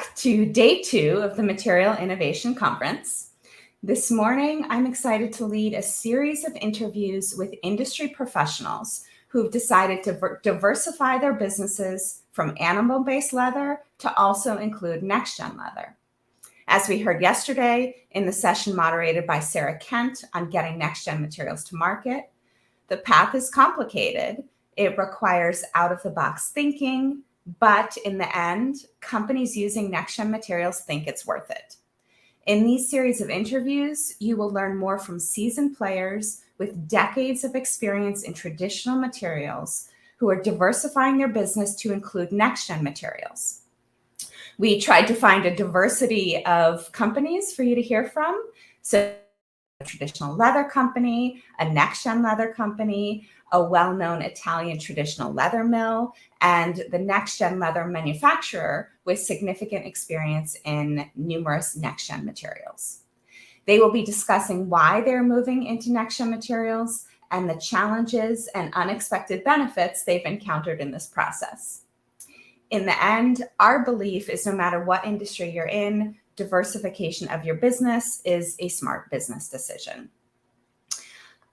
back to day 2 of the Material Innovation Conference. This morning, I'm excited to lead a series of interviews with industry professionals who've decided to diversify their businesses from animal-based leather to also include next-gen leather. As we heard yesterday in the session moderated by Sarah Kent on getting next-gen materials to market, the path is complicated. It requires out-of-the-box thinking, but in the end, companies using next-gen materials think it's worth it. In these series of interviews, you will learn more from seasoned players with decades of experience in traditional materials who are diversifying their business to include next-gen materials. We tried to find a diversity of companies for you to hear from. So a traditional leather company, a next-gen leather company, a well-known Italian traditional leather mill, and the next-gen leather manufacturer with significant experience in numerous next-gen materials. They will be discussing why they're moving into next-gen materials and the challenges and unexpected benefits they've encountered in this process. In the end, our belief is no matter what industry you're in, diversification of your business is a smart business decision.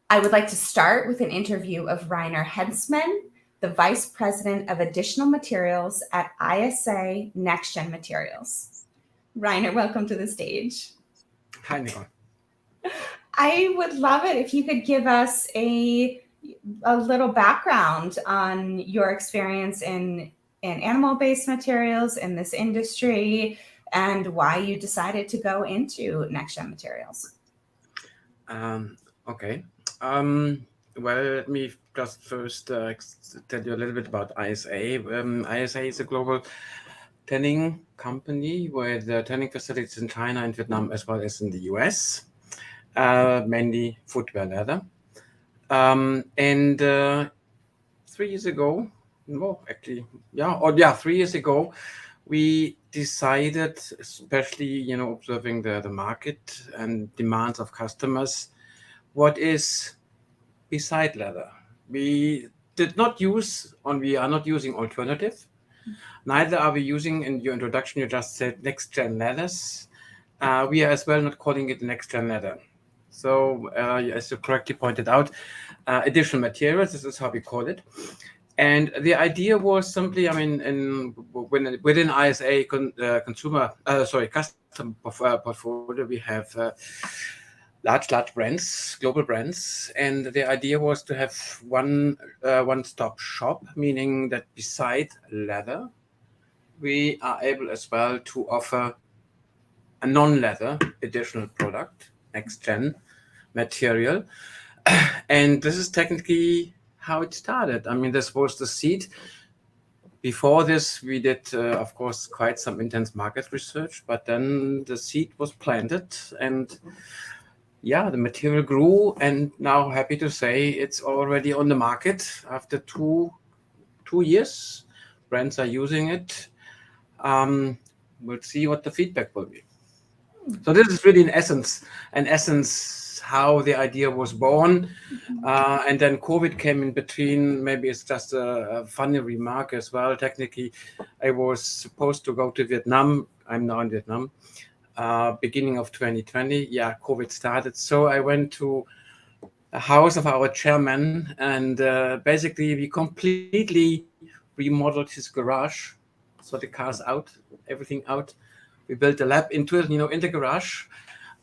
I would like to start with an interview of Reiner Hengstmann, the Vice President of Additional Materials at ISA Next Gen Materials. Reiner, welcome to the stage. Hi, Nicole. I would love it if you could give us a little background on your experience in animal-based materials in this industry and why you decided to go into Next Gen Materials. Okay. Well, let me just first tell you a little bit about ISA. ISA is a global tanning company with tanning facilities in China and Vietnam as well as in the US, mainly footwear leather. 3 years ago, 3 years ago, we decided, especially observing the market and demands of customers, what is beside leather. We are not using alternative. Neither are we using, in your introduction, you just said next-gen leathers. We are as well not calling it next-gen leather. So as you correctly pointed out, additional materials, this is how we call it. And the idea was simply, within ISA custom portfolio, we have large brands, global brands, and the idea was to have one-stop shop, meaning that beside leather, we are able as well to offer a non-leather additional product, next-gen material, and this is technically how it started. This was the seed. Before this, we did, of course, quite some intense market research, but then the seed was planted and the material grew, and now happy to say it's already on the market after two years. Brands are using it. We'll see what the feedback will be. So this is really in essence how the idea was born. And then COVID came in between. Maybe it's just a funny remark as well. Technically, I was supposed to go to Vietnam. I'm now in Vietnam. Beginning of 2020, COVID started. So I went to a house of our chairman, and basically we completely remodeled his garage. So the cars out, everything out. We built a lab into it, in the garage.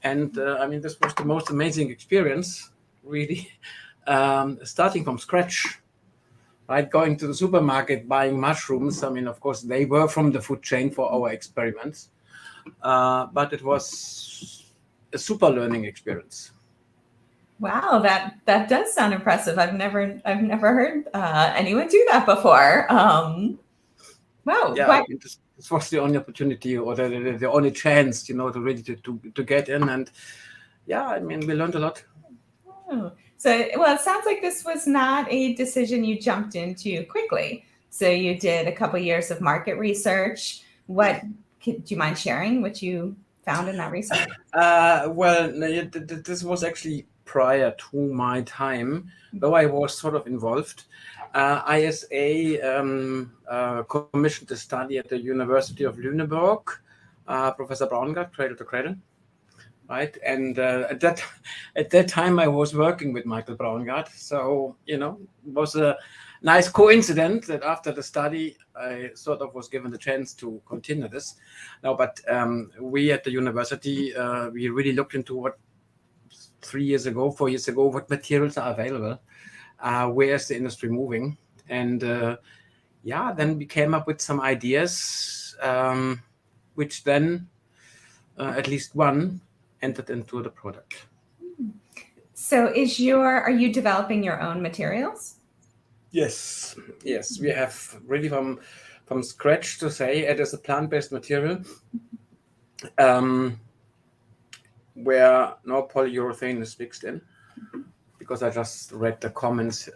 And this was the most amazing experience, really, starting from scratch, right? Going to the supermarket, buying mushrooms. Of course, they were from the food chain for our experiments. But it was a super learning experience. Wow, that does sound impressive. I've never heard anyone do that before. Wow. Yeah, this was the only opportunity or the only chance, to really to get in, and we learned a lot. Oh. So, it sounds like this was not a decision you jumped into quickly. So you did a couple years of market research. Do you mind sharing what you found in that research? This was actually prior to my time, though I was sort of involved. ISA commissioned a study at the University of Lüneburg Professor Braungart, Cradle to Cradle, right? And at that time, I was working with Michael Braungart, so it was a nice coincidence that after the study, I sort of was given the chance to continue this. Now, but we at the university, we really looked into what 4 years ago, what materials are available, where is the industry moving, and then we came up with some ideas, which then at least one entered into the product. So are you developing your own materials? Yes, we have really from scratch to say it is a plant-based material where no polyurethane is mixed in, because I just read the comments.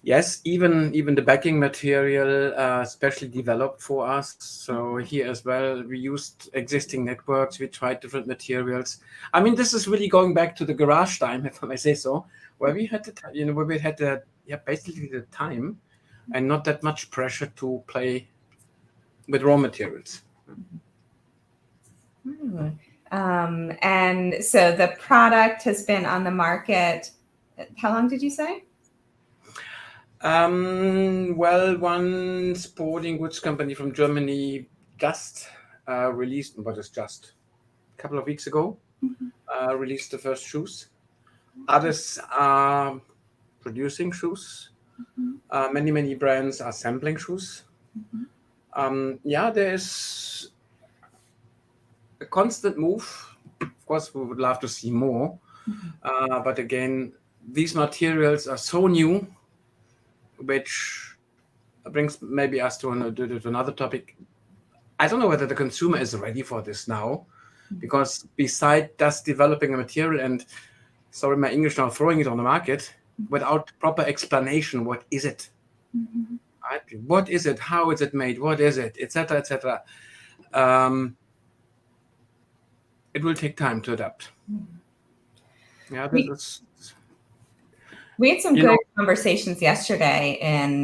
Yes, even the backing material specially developed for us. So here as well, we used existing networks. We tried different materials. I mean, this is really going back to the garage time, if I may say so, where we had basically the time and not that much pressure to play with raw materials. And so the product has been on the market. How long did you say? One sporting goods company from Germany just released, but it's just a couple of weeks ago, released the first shoes. Others are producing shoes. Many brands are sampling shoes. There is a constant move. Of course, we would love to see more. But again, these materials are so new, which brings maybe us to another topic. I don't know whether the consumer is ready for this now, because beside just developing a material and, sorry my English now, throwing it on the market without proper explanation, what is it? Right? What is it? How is it made? What is it? Etc. Etc. It will take time to adapt. Yeah, we had some good conversations yesterday in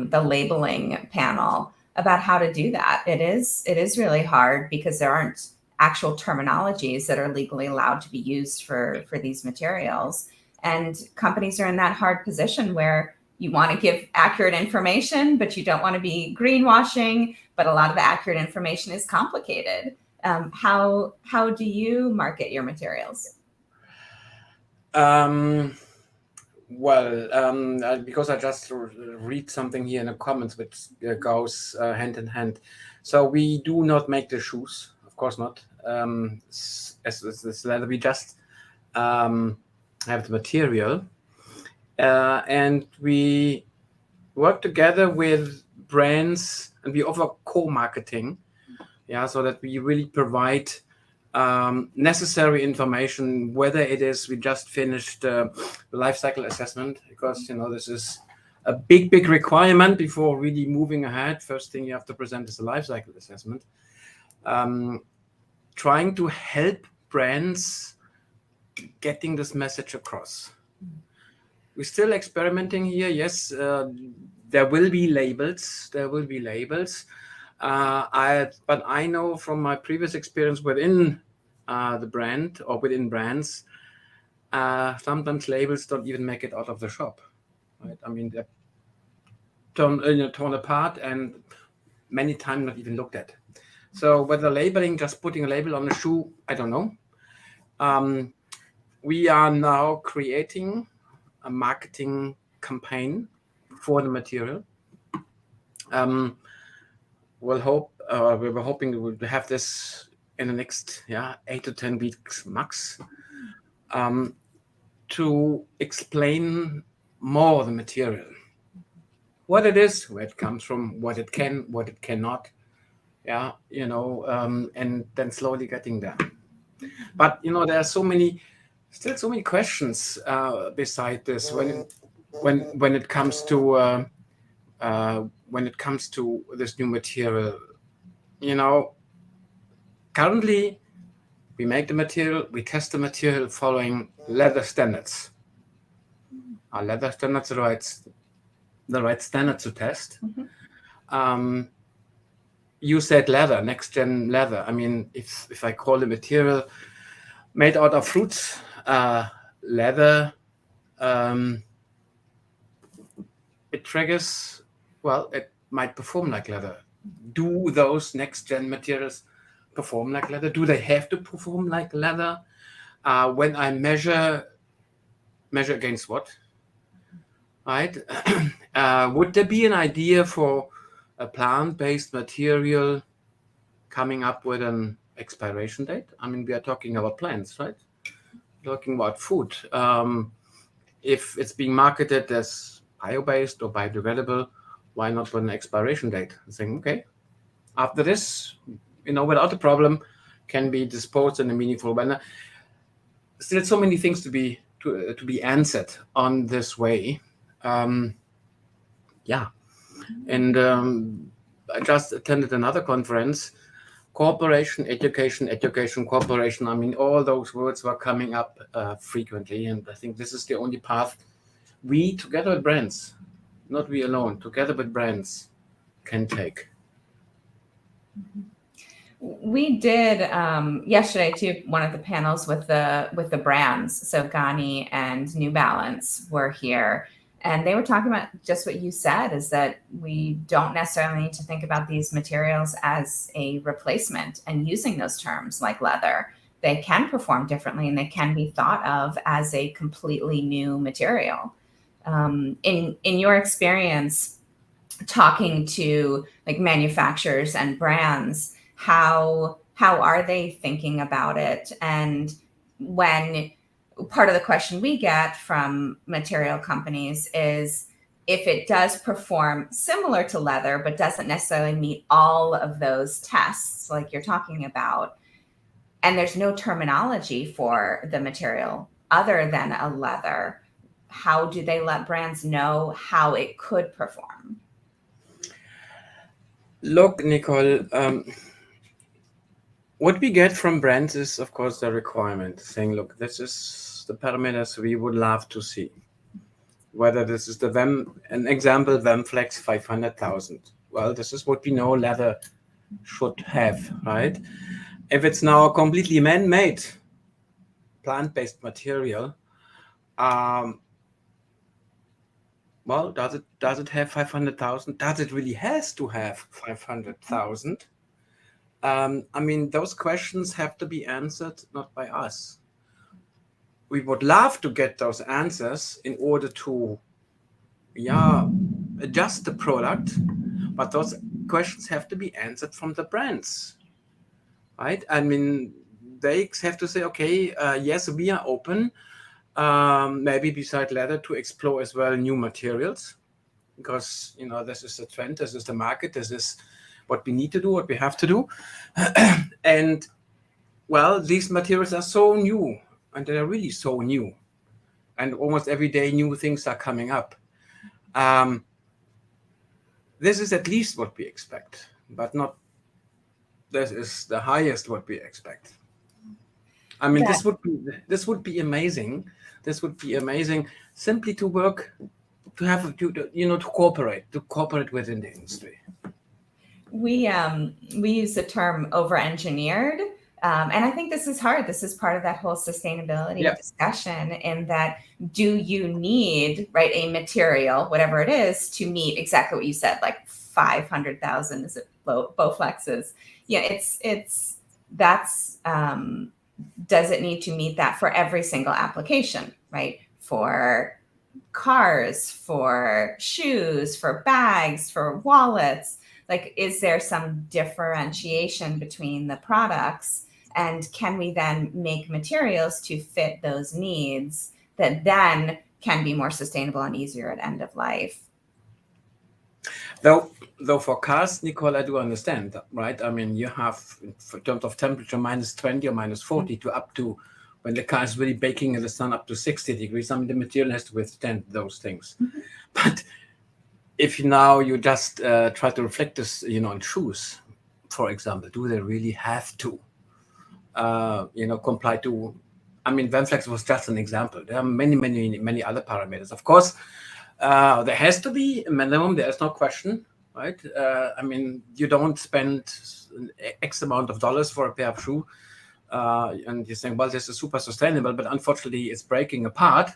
the labeling panel about how to do that. It is really hard because there aren't actual terminologies that are legally allowed to be used for these materials. And companies are in that hard position where you want to give accurate information, but you don't want to be greenwashing. But a lot of the accurate information is complicated. How do you market your materials? Because I just read something here in the comments which goes hand in hand. So we do not make the shoes, of course not. As this leather, we just have the material, and we work together with brands, and we offer co-marketing, so that we really provide necessary information, whether it is we just finished the life cycle assessment, because this is a big requirement before really moving ahead. First thing you have to present is a life cycle assessment. Trying to help brands getting this message across. We're still experimenting here. Yes, there will be labels. But I know from my previous experience within the brand or within brands, sometimes labels don't even make it out of the shop. Right? I mean, they're torn apart and many times not even looked at. So whether labeling, just putting a label on a shoe, I don't know. We are now creating a marketing campaign for the material. We were hoping we would have this in the next 8 to 10 weeks max, to explain more the material, what it is, where it comes from, what it can, what it cannot, and then slowly getting there. But there are still so many questions beside this when it comes to this new material. Currently we make the material, we test the material following leather standards. Are leather standards the right standard to test? you said leather, next gen leather. I mean, if I call the material made out of fruits, leather, it triggers, well, it might perform like leather. Do those next gen materials perform like leather? Do they have to perform like leather? When I measure against what? Right? Would there be an idea for a plant-based material coming up with an expiration date? I mean, we are talking about plants, right? Talking about food. If it's being marketed as bio-based or biodegradable, why not with an expiration date? Saying, okay, after this, without a problem, can be disposed in a meaningful manner. Still, so many things to be answered on this way. Yeah, and I just attended another conference. Cooperation, education, cooperation. I mean, all those words were coming up frequently, and I think this is the only path we, together with brands, not we alone, together with brands, can take. We did yesterday too. One of the panels with the brands. So Gani and New Balance were here, and they were talking about just what you said, is that we don't necessarily need to think about these materials as a replacement, and using those terms like leather, they can perform differently and they can be thought of as a completely new material. In your experience, talking to like manufacturers and brands, how are they thinking about it? And when part of the question we get from material companies is, if it does perform similar to leather but doesn't necessarily meet all of those tests like you're talking about, and there's no terminology for the material other than a leather, how do they let brands know how it could perform? Look, Nicole, what we get from brands is, of course, the requirement, saying, look, this is the parameters we would love to see. Whether this is an example, Vemflex 500,000. Well, this is what we know leather should have, right? If it's now a completely man-made, plant-based material, well, does it have 500,000? Does it really has to have 500,000? I mean, those questions have to be answered not by us. We would love to get those answers in order to, adjust the product, but those questions have to be answered from the brands, right? I mean, they have to say, okay, yes, we are open, maybe beside leather, to explore as well new materials, because this is the trend, this is the market, this is what we need to do, what we have to do. And well, these materials are so new, and they are really so new, and almost every day new things are coming up. This is at least what we expect, but not this is the highest what we expect. I mean, this would be amazing. This would be amazing simply to work, to have to cooperate within the industry. We use the term over-engineered, and I think this is hard. This is part of that whole sustainability discussion, in that, do you need, right, a material, whatever it is, to meet exactly what you said, like 500,000, is it Bowflexes? Yeah, does it need to meet that for every single application, right? For cars, for shoes, for bags, for wallets. Like, is there some differentiation between the products? And can we then make materials to fit those needs that then can be more sustainable and easier at end of life? Though for cars, Nicole, I do understand, right? I mean, you have, in terms of temperature, -20 or -40 to up to, when the car is really baking in the sun, up to 60 degrees. I mean, the material has to withstand those things. But if you just try to reflect this, in shoes, for example, do they really have to, comply to? I mean, Vemflex was just an example. There are many other parameters. Of course, there has to be a minimum. There is no question. right? I mean, you don't spend X amount of dollars for a pair of shoe, and you're saying, well, this is super sustainable, but unfortunately it's breaking apart.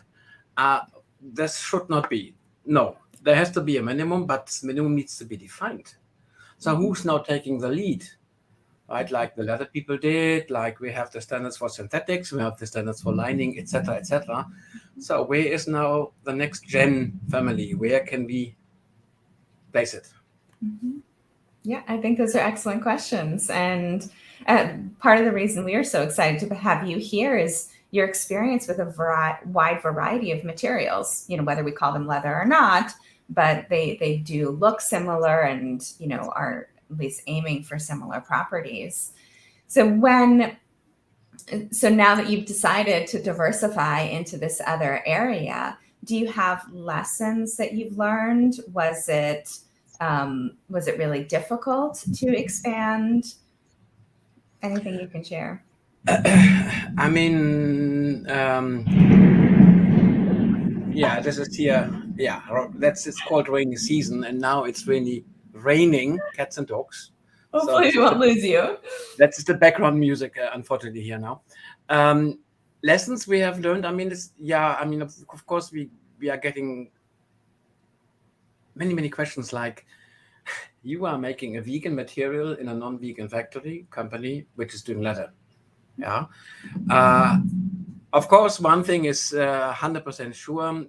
This should not be. No, there has to be a minimum, but this minimum needs to be defined. So who's now taking the lead? Right, like the leather people did, like we have the standards for synthetics, we have the standards for lining, etc., etc. So where is now the next gen family? Where can we place it? Mm-hmm. Yeah, I think those are excellent questions. And part of the reason we are so excited to have you here is your experience with a wide variety of materials, whether we call them leather or not, but they do look similar and, are at least aiming for similar properties. So now that you've decided to diversify into this other area, do you have lessons that you've learned? Was it really difficult to expand? Anything you can share? I mean, yeah, this is here. Yeah, it's called rainy season, and now it's really raining cats and dogs. Hopefully, we won't lose you. That's the background music, unfortunately, here now. Lessons we have learned. I mean, of course, we are getting many questions like, you are making a vegan material in a non-vegan factory company which is doing leather. Yeah. Of course, one thing is 100% sure.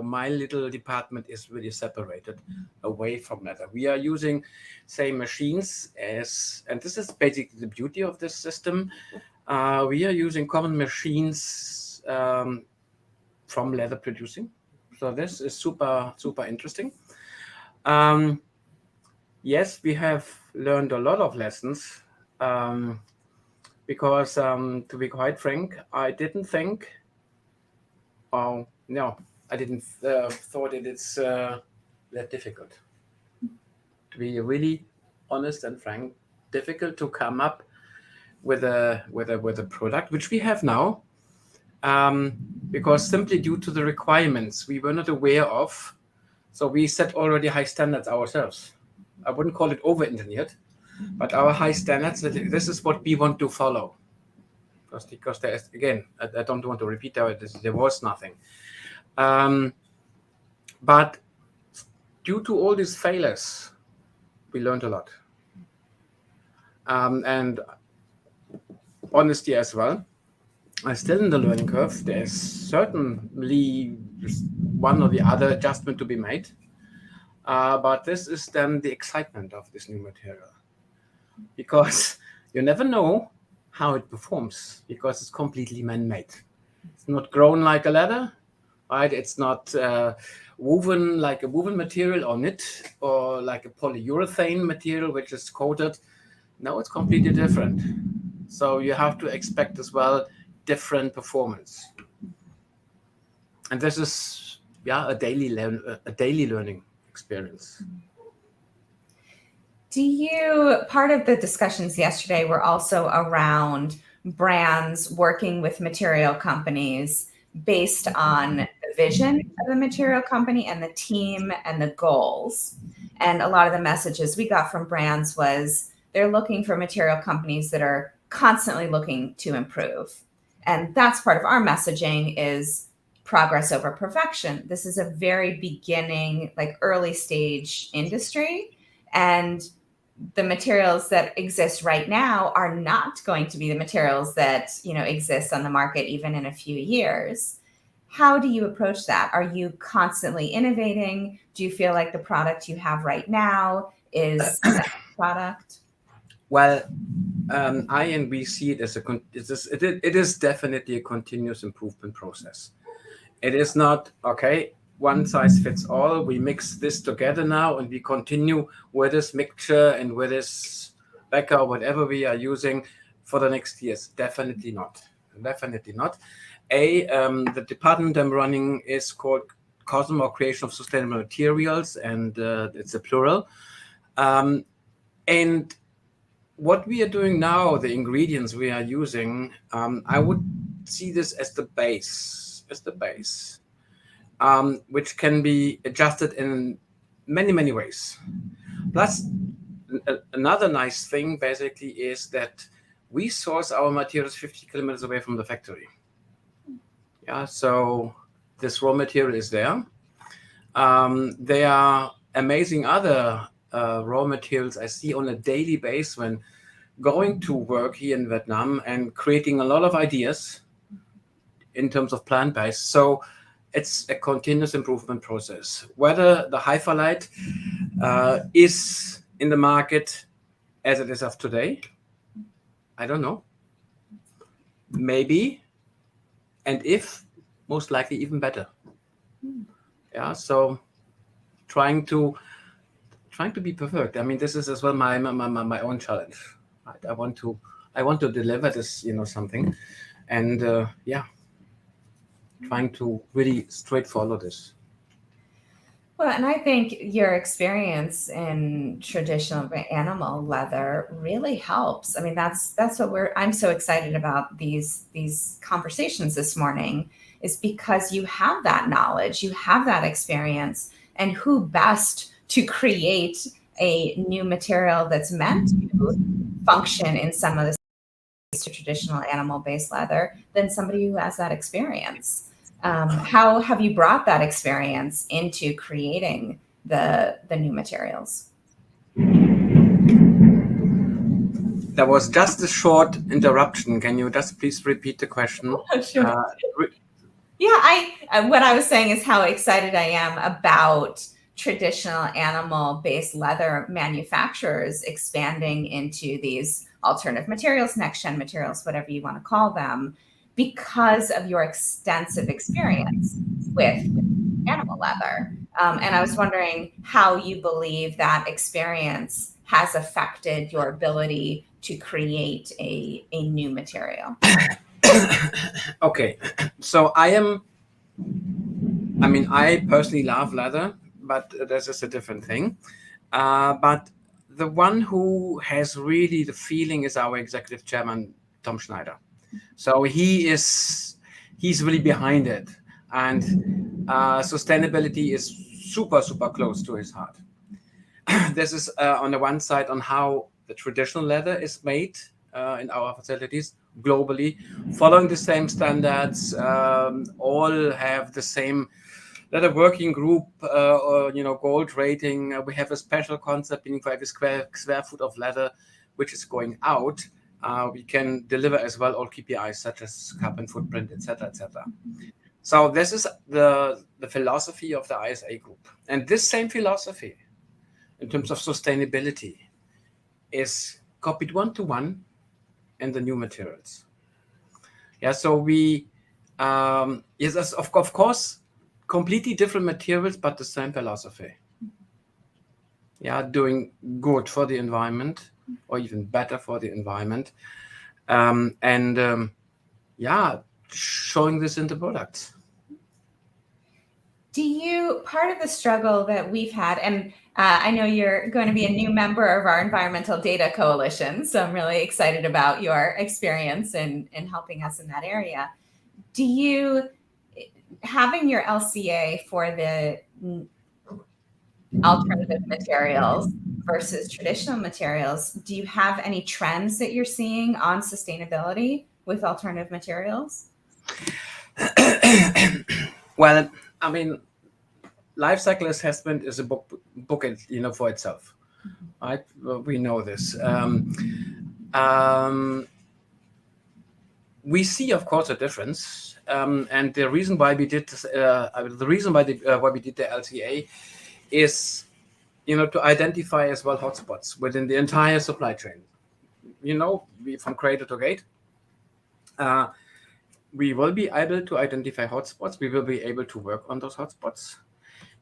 My little department is really separated away from leather. We are using same machines and this is basically the beauty of this system. We are using common machines from leather producing. So this is super interesting. Yes, we have learned a lot of lessons because, to be quite frank, I didn't think. Oh no, I didn't thought it's that difficult. To be really honest and frank, difficult to come up with a product which we have now, because simply due to the requirements we were not aware of. So we set already high standards ourselves. I wouldn't call it over-engineered, but our high standards, this is what we want to follow. Because there is, again, I don't want to repeat there was nothing. But due to all these failures, we learned a lot. And honesty as well. I'm still in the learning curve. There's certainly one or the other adjustment to be made. But this is then the excitement of this new material. Because you never know how it performs, because it's completely man-made. It's not grown like a leather, right? It's not woven like a woven material or knit or like a polyurethane material which is coated. No, it's completely different. So you have to expect as well different performance. And this is a daily learning experience. Part of the discussions yesterday were also around brands working with material companies based on the vision of the material company and the team and the goals. And a lot of the messages we got from brands was they're looking for material companies that are constantly looking to improve. And that's part of our messaging is progress over perfection. This is a very beginning, like early stage industry. And the materials that exist right now are not going to be the materials that, exist on the market even in a few years. How do you approach that? Are you constantly innovating? Do you feel like the product you have right now is a product? Well, we see it as it is definitely a continuous improvement process. It is not okay. One size fits all. We mix this together now, and we continue with this mixture and with this backer, whatever we are using for the next years. Definitely not. Definitely not. The department I'm running is called Cosmo, or Creation of Sustainable Materials, and it's a plural. And what we are doing now, the ingredients we are using, I would see this as the base, which can be adjusted in many ways. Plus, another nice thing basically is that we source our materials 50 kilometers away from the factory. Yeah, so this raw material is there. There are amazing other raw materials I see on a daily basis when going to work here in Vietnam and creating a lot of ideas in terms of plant-based. So it's a continuous improvement process. Whether the Hyphalite is in the market as it is of today, I don't know. Maybe, and if, most likely even better. Yeah, so trying to be perfect. I mean, this is as well my own challenge. Right? I want to deliver this, something, and trying to really straight follow this. Well, and I think your experience in traditional animal leather really helps. I mean, that's what I'm so excited about these conversations this morning, is because you have that knowledge, you have that experience, and who best to create a new material that's meant to function in some of the traditional animal-based leather than somebody who has that experience. How have you brought that experience into creating the new materials? There was just a short interruption. Can you just please repeat the question? Sure. What I was saying is how excited I am about traditional animal-based leather manufacturers expanding into these alternative materials, next-gen materials, whatever you want to call them, because of your extensive experience with animal leather. And I was wondering how you believe that experience has affected your ability to create a new material. Okay, so I personally love leather, but this is a different thing. But the one who has really the feeling is our executive chairman, Tom Schneider. So he's really behind it, and sustainability is super close to his heart. This is on the one side on how the traditional leather is made in our facilities globally, following the same standards. All have the same leather working group, gold rating. We have a special concept, meaning for every square foot of leather which is going out, we can deliver as well all KPIs such as carbon footprint, etc. So this is the philosophy of the ISA group, and this same philosophy in terms of sustainability is copied 1-to-1 in the new materials. Yeah, so we yes, of course, completely different materials, but the same philosophy. Yeah, doing good for the environment, or even better for the environment, showing this in the products. Part of the struggle that we've had, and I know you're going to be a new member of our Environmental Data Coalition, so I'm really excited about your experience in helping us in that area. Having your LCA for the alternative materials versus traditional materials, do you have any trends that you're seeing on sustainability with alternative materials? Well, I mean, life cycle assessment is a book for itself, right? Well, we know this. We see, of course, a difference, and the reason why we did why we did the LCA is, to identify as well hotspots within the entire supply chain. From cradle to gate. We will be able to identify hotspots. We will be able to work on those hotspots.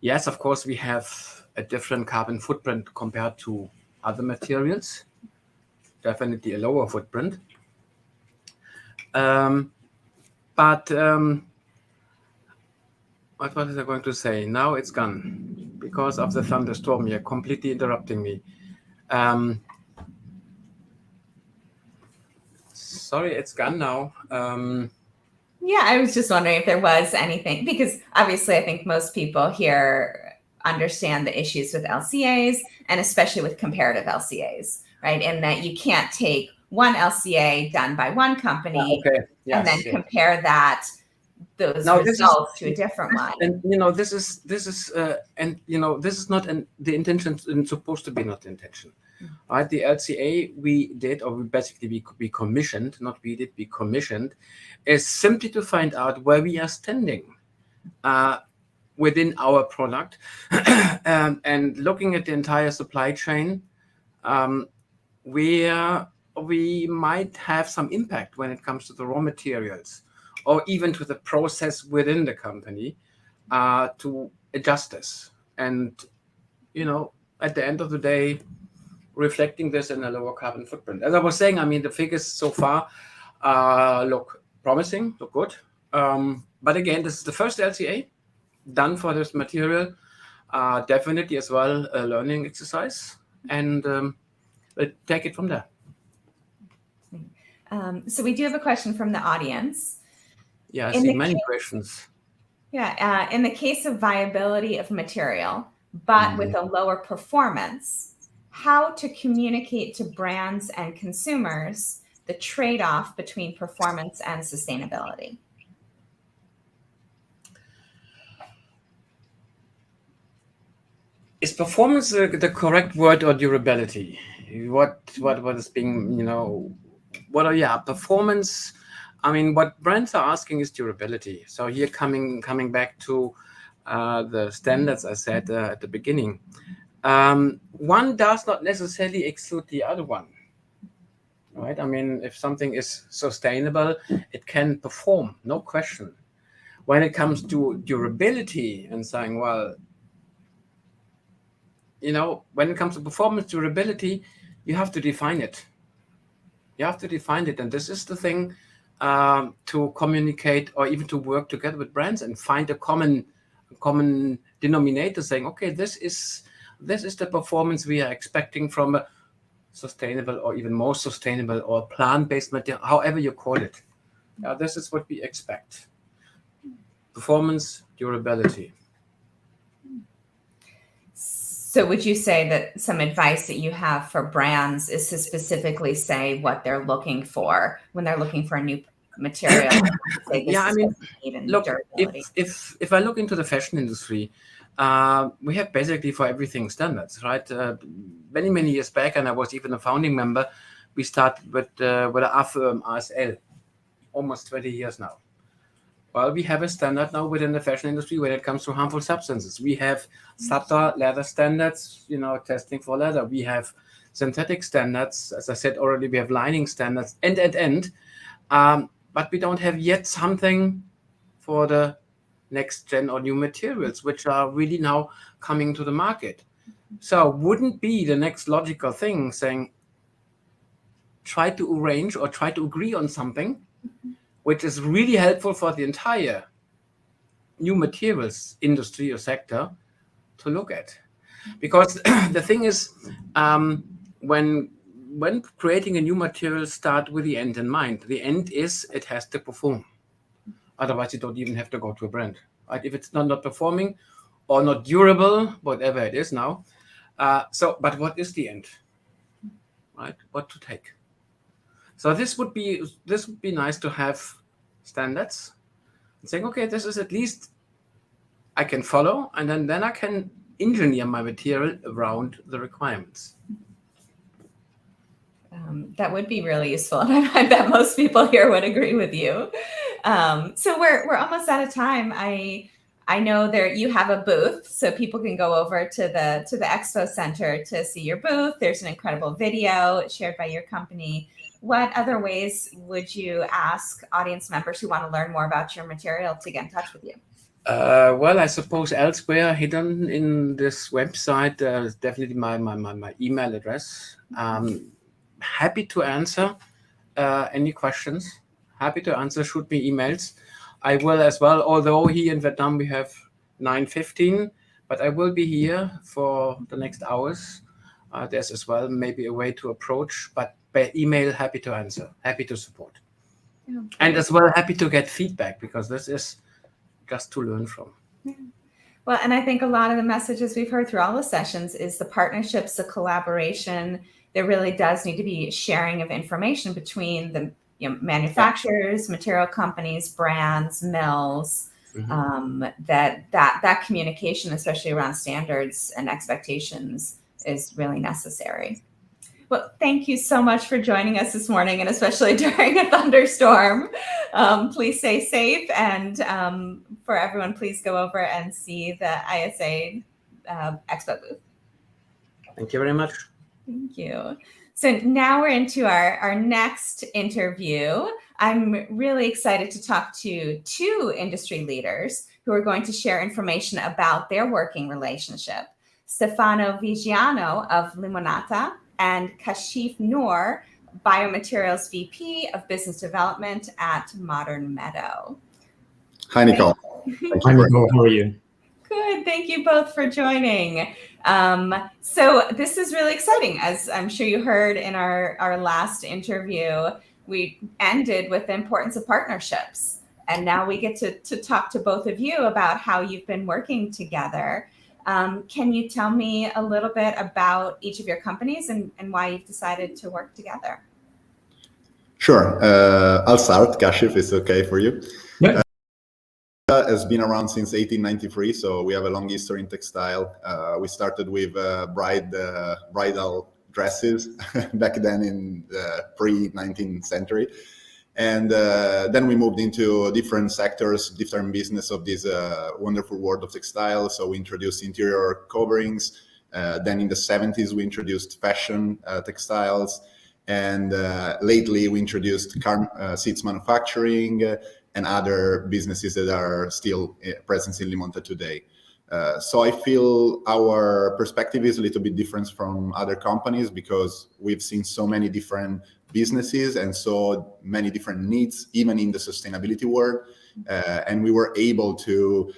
Yes, of course, we have a different carbon footprint compared to other materials. Definitely a lower footprint. What was I going to say? Now it's gone because of the thunderstorm. You're completely interrupting me. Sorry, it's gone now. Yeah, I was just wondering if there was anything, because obviously I think most people here understand the issues with LCAs, and especially with comparative LCAs, right? In that you can't take one LCA done by one company and then compare those results to a different one. And this is not the intention, and supposed to be not the intention. Right, the LCA we did, or we commissioned, not we did, we commissioned, is simply to find out where we are standing within our product, and looking at the entire supply chain, where we might have some impact when it comes to the raw materials, or even to the process within the company, to adjust this. And at the end of the day, reflecting this in a lower carbon footprint. As I was saying, the figures so far look promising, look good. But again, this is the first LCA done for this material. Definitely as well a learning exercise, and we'll take it from there. So we do have a question from the audience. Yeah, I see many questions. Yeah, in the case of viability of material, but with a lower performance, how to communicate to brands and consumers the trade-off between performance and sustainability? Is performance the correct word, or durability? What is being, performance? What brands are asking is durability. So here coming back to the standards I said at the beginning. One does not necessarily exclude the other one, right? If something is sustainable, it can perform, no question. When it comes to durability and saying, well, when it comes to performance durability, you have to define it. And this is the thing, to communicate or even to work together with brands and find a common denominator, saying, okay, this is the performance we are expecting from a sustainable, or even more sustainable, or plant-based material, however you call it. This is what we expect. Performance, durability. So would you say that some advice that you have for brands is to specifically say what they're looking for when they're looking for a new material? Look, if I look into the fashion industry, we have basically for everything standards, right? Many years back, and I was even a founding member, we started with our firm RSL, almost 20 years now. Well, we have a standard now within the fashion industry when it comes to harmful substances. We have SATA leather standards, testing for leather. We have synthetic standards. As I said already, we have lining standards, but we don't have yet something for the next gen or new materials, which are really now coming to the market. So wouldn't be the next logical thing saying, try to arrange or try to agree on something which is really helpful for the entire new materials industry or sector to look at. Because the thing is, when creating a new material, start with the end in mind. The end is it has to perform. Otherwise, you don't even have to go to a brand. Right? If it's not performing or not durable, whatever it is now. But what is the end? Right? What to take? So this would be nice to have standards and saying, okay, this is at least I can follow, and then I can engineer my material around the requirements. That would be really useful, and I bet most people here would agree with you. So we're almost out of time. I know you have a booth, so people can go over to the Expo Center to see your booth. There's an incredible video shared by your company. What other ways would you ask audience members who want to learn more about your material to get in touch with you? Well, I suppose elsewhere hidden in this website is definitely my email address. Happy to answer any questions. Happy to answer. Shoot me emails. I will as well, although here in Vietnam we have 9:15, but I will be here for the next hours. There's as well maybe a way to approach, but by email, happy to answer, happy to support. Okay. And as well, happy to get feedback, because this is just to learn from. Yeah. Well, and I think a lot of the messages we've heard through all the sessions is the partnerships, the collaboration. There really does need to be sharing of information between the manufacturers, material companies, brands, mills. That communication, especially around standards and expectations, is really necessary. Well, thank you so much for joining us this morning, and especially during a thunderstorm. Please stay safe, and for everyone, please go over and see the ISA Expo booth. Thank you very much. Thank you. So now we're into our next interview. I'm really excited to talk to two industry leaders who are going to share information about their working relationship. Stefano Viganò of Limonta and Kashif Noor, Biomaterials VP of Business Development at Modern Meadow. Hi, Nicole. Hi, Nicole. How are you? Good. Thank you both for joining. So this is really exciting. As I'm sure you heard in our last interview, we ended with the importance of partnerships. And now we get to talk to both of you about how you've been working together. Can you tell me a little bit about each of your companies and why you've decided to work together? Sure. I'll start. Kashif, is okay for you? Yeah. Has been around since 1893, so we have a long history in textile. We started with bridal dresses back then in the pre-19th century. And then we moved into different sectors, different business of this wonderful world of textile. So we introduced interior coverings. Then in the 70s, we introduced fashion textiles. And lately, we introduced seats manufacturing and other businesses that are still present in Limonta today. So I feel our perspective is a little bit different from other companies because we've seen so many different businesses and so many different needs, even in the sustainability world. And we were able to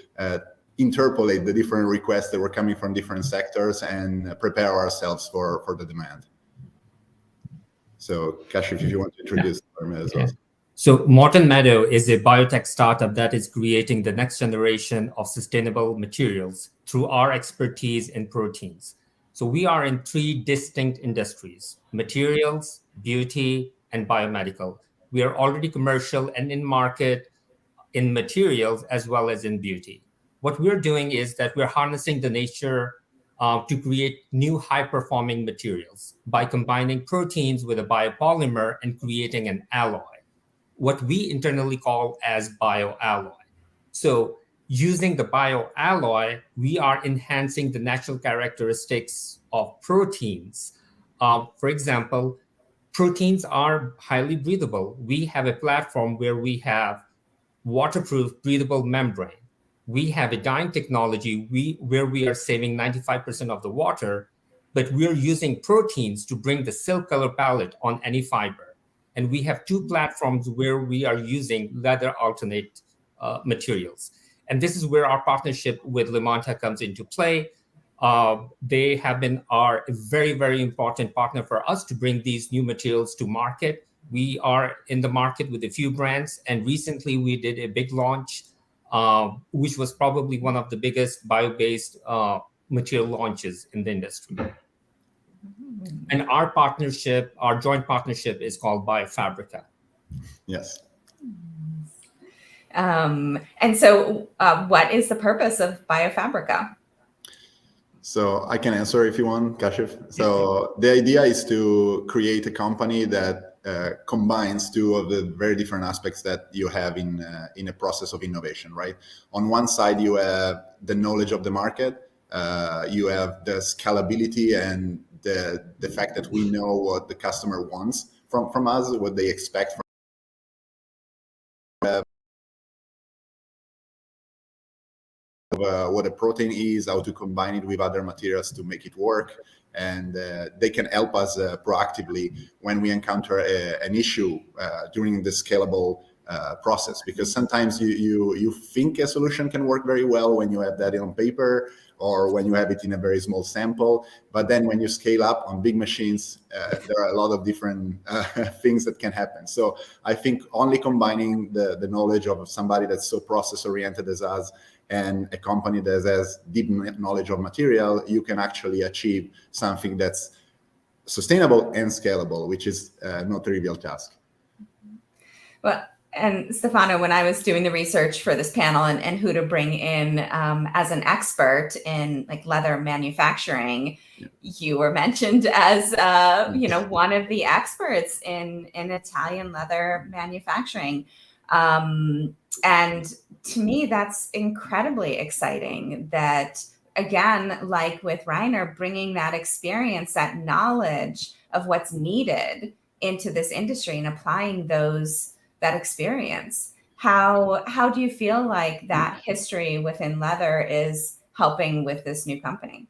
interpolate the different requests that were coming from different sectors and prepare ourselves for the demand. So Kashif, if you want to introduce as well. So Modern Meadow is a biotech startup that is creating the next generation of sustainable materials through our expertise in proteins. So we are in three distinct industries: materials, beauty, and biomedical. We are already commercial and in market in materials as well as in beauty. What we're doing is that we're harnessing the nature to create new high-performing materials by combining proteins with a biopolymer and creating an alloy, what we internally call as bioalloy. So using the bioalloy, we are enhancing the natural characteristics of proteins. For example, proteins are highly breathable. We have a platform where we have waterproof breathable membrane. We have a dyeing technology where we are saving 95% of the water, but we're using proteins to bring the silk color palette on any fiber. And we have two platforms where we are using leather alternate materials. And this is where our partnership with Limonta comes into play. They have been a very, very important partner for us to bring these new materials to market. We are in the market with a few brands. And recently we did a big launch, which was probably one of the biggest bio-based material launches in the industry. And our partnership, our joint partnership, is called Biofabrica. Yes. And so what is the purpose of Biofabrica? So I can answer if you want, Kashif. So the idea is to create a company that combines two of the very different aspects that you have in a process of innovation, right? On one side, you have the knowledge of the market, you have the scalability and the fact that we know what the customer wants from us, what they expect from what a protein is, how to combine it with other materials to make it work. And they can help us proactively when we encounter an issue during the scalable process. Because sometimes you think a solution can work very well when you have that on paper, or when you have it in a very small sample. But then when you scale up on big machines, there are a lot of different things that can happen. So I think only combining the knowledge of somebody that's so process oriented as us and a company that has deep knowledge of material, you can actually achieve something that's sustainable and scalable, which is not a trivial task. Well, and Stefano, when I was doing the research for this panel and who to bring in as an expert in like leather manufacturing, you were mentioned as one of the experts in Italian leather manufacturing. And to me, that's incredibly exciting that, again, like with Reiner, bringing that experience, that knowledge of what's needed into this industry and applying that experience. How do you feel like that history within leather is helping with this new company?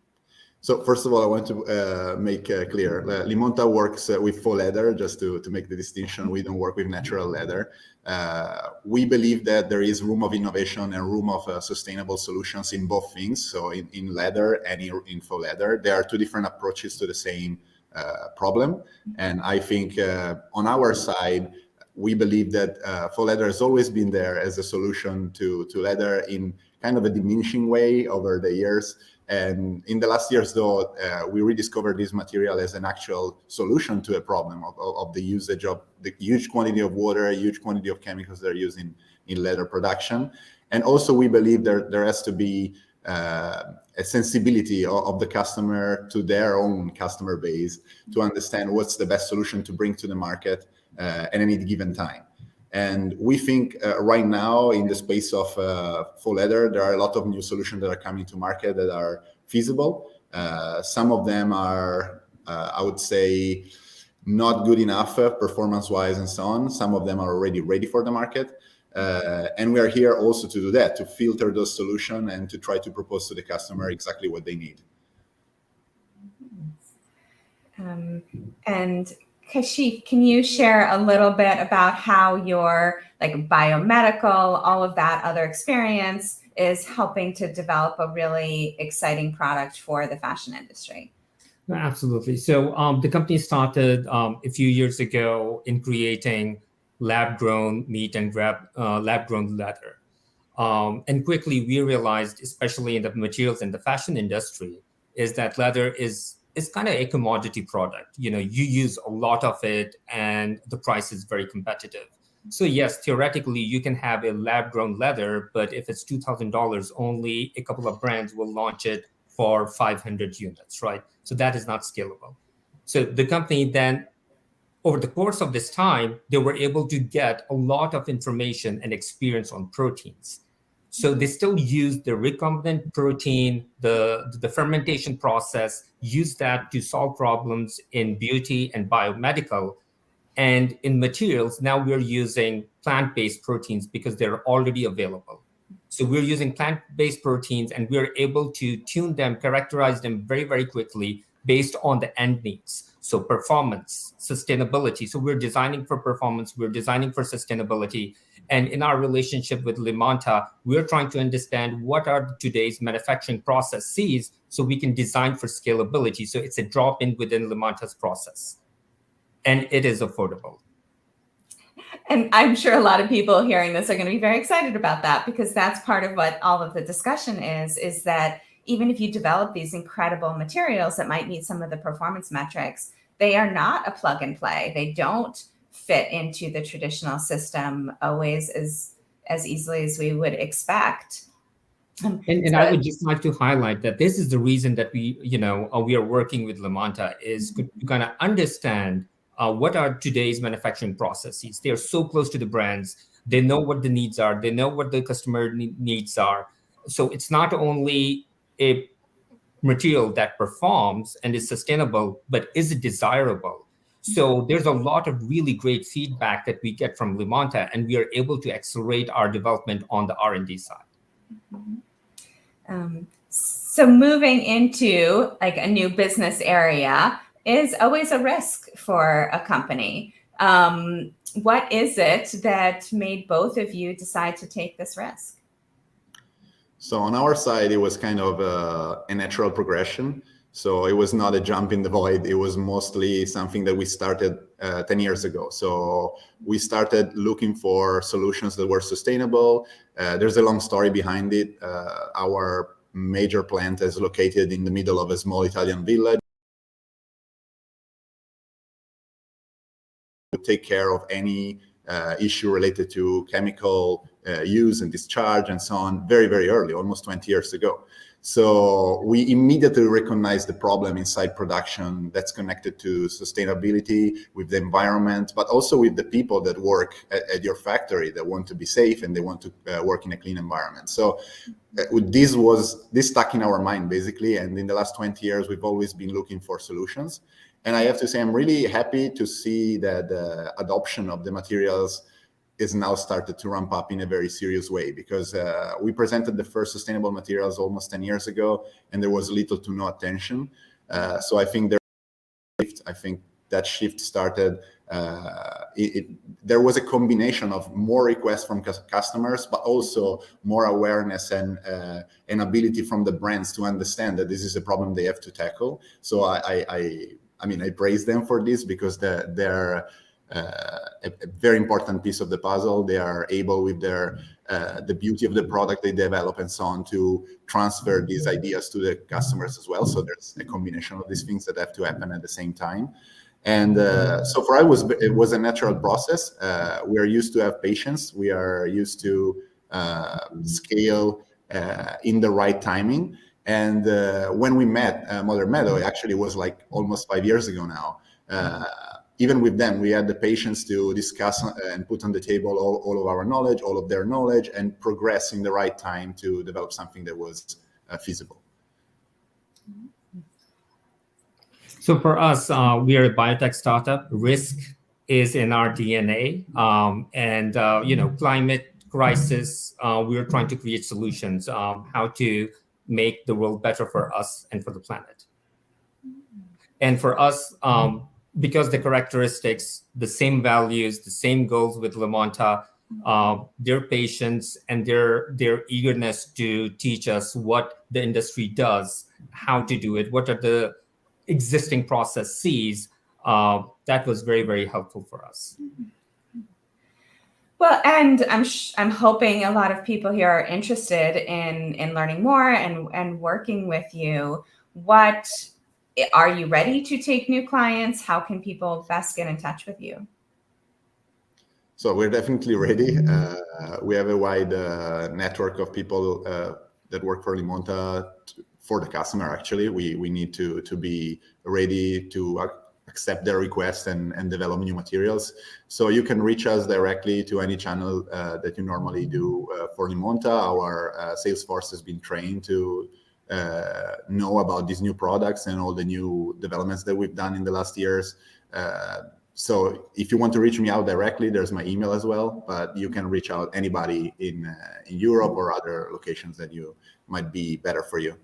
So first of all, I want to make clear, Limonta works with faux leather, just to make the distinction. We don't work with natural leather. We believe that there is room of innovation and room of sustainable solutions in both things. So in leather and in faux leather, there are two different approaches to the same problem. And I think on our side, we believe that faux leather has always been there as a solution to leather in kind of a diminishing way over the years. And in the last years, though, we rediscovered this material as an actual solution to a problem of the usage of the huge quantity of water, a huge quantity of chemicals that are used in leather production. And also, we believe there has to be a sensibility of the customer to their own customer base to understand what's the best solution to bring to the market at any given time. And we think right now in the space of faux leather, there are a lot of new solutions that are coming to market that are feasible. Some of them are, I would say, not good enough performance-wise and so on. Some of them are already ready for the market. And we are here also to do that, to filter those solutions and to try to propose to the customer exactly what they need. And Kashif, can you share a little bit about how your biomedical, all of that other experience is helping to develop a really exciting product for the fashion industry? Absolutely. So the company started a few years ago in creating lab-grown meat and lab-grown leather. And quickly we realized, especially in the materials in the fashion industry, is that leather is kind of a commodity product. You use a lot of it and the price is very competitive. So yes, theoretically, you can have a lab-grown leather, but if it's $2,000, only a couple of brands will launch it for 500 units, right? So that is not scalable. So the company then, over the course of this time, they were able to get a lot of information and experience on proteins. So they still use the recombinant protein, the fermentation process, use that to solve problems in beauty and biomedical. And in materials, now we're using plant-based proteins because they're already available. So we're using plant-based proteins and we're able to tune them, characterize them very, very quickly based on the end needs. So performance, sustainability. So we're designing for performance, we're designing for sustainability. And in our relationship with Limonta, we're trying to understand what are today's manufacturing processes so we can design for scalability. So it's a drop-in within Limonta's process. And it is affordable. And I'm sure a lot of people hearing this are going to be very excited about that, because that's part of what all of the discussion is that even if you develop these incredible materials that might meet some of the performance metrics, they are not a plug and play. They don't fit into the traditional system always as easily as we would expect. And I would just like to highlight that this is the reason that we are working with Limonta, is to kind of understand what are today's manufacturing processes. They are so close to the brands. They know what the needs are. They know what the customer needs are. So it's not only a material that performs and is sustainable, but is it desirable? So there's a lot of really great feedback that we get from Limonta, and we are able to accelerate our development on the R&D side. So moving into a new business area is always a risk for a company. What is it that made both of you decide to take this risk? So on our side, it was kind of a natural progression. So it was not a jump in the void. It was mostly something that we started 10 years ago. So we started looking for solutions that were sustainable. There's a long story behind it. Our major plant is located in the middle of a small Italian village. To take care of any issue related to chemical use and discharge and so on very, very early, almost 20 years ago. So we immediately recognized the problem inside production that's connected to sustainability, with the environment, but also with the people that work at your factory that want to be safe and they want to work in a clean environment. So this stuck in our mind, basically. And in the last 20 years, we've always been looking for solutions. And I have to say, I'm really happy to see that the adoption of the materials is now started to ramp up in a very serious way, because we presented the first sustainable materials almost 10 years ago, and there was little to no attention. So I think that shift started. There was a combination of more requests from customers, but also more awareness and an ability from the brands to understand that this is a problem they have to tackle. So I mean, I praise them for this, because they're a very important piece of the puzzle. They are able, with the beauty of the product they develop and so on, to transfer these ideas to the customers as well. So there's a combination of these things that have to happen at the same time. And so for us, it was a natural process. We are used to have patience. We are used to scale in the right timing. And when we met Modern Meadow, it actually was like almost 5 years ago now. Even with them, we had the patience to discuss and put on the table all of our knowledge, all of their knowledge, and progress in the right time to develop something that was feasible. So for us, we are a biotech startup. Risk is in our DNA, and climate crisis. We are trying to create solutions, how to make the world better for us and for the planet. And for us, because the characteristics, the same values, the same goals with Limonta, their patience and their eagerness to teach us what the industry does, how to do it, what are the existing processes, that was very, very helpful for us. Well, and I'm hoping a lot of people here are interested in learning more and working with you. What are you ready to take new clients? How can people best get in touch with you? So we're definitely ready. We have a wide network of people that work for Limonta, for the customer. Actually, we need to be ready to accept their requests and develop new materials. So you can reach us directly to any channel that you normally do for Limonta. Our sales force has been trained to know about these new products and all the new developments that we've done in the last years. So if you want to reach me out directly, there's my email as well, but you can reach out anybody in Europe or other locations that you might be better for you.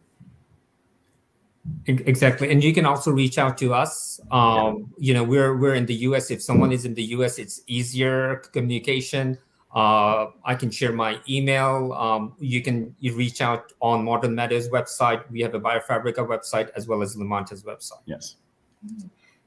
Exactly. And you can also reach out to us. We're in the US. If someone is in the US, it's easier communication. I can share my email. You reach out on Modern Meadow's website. We have a Biofabrica website as well as Limonta's website. Yes.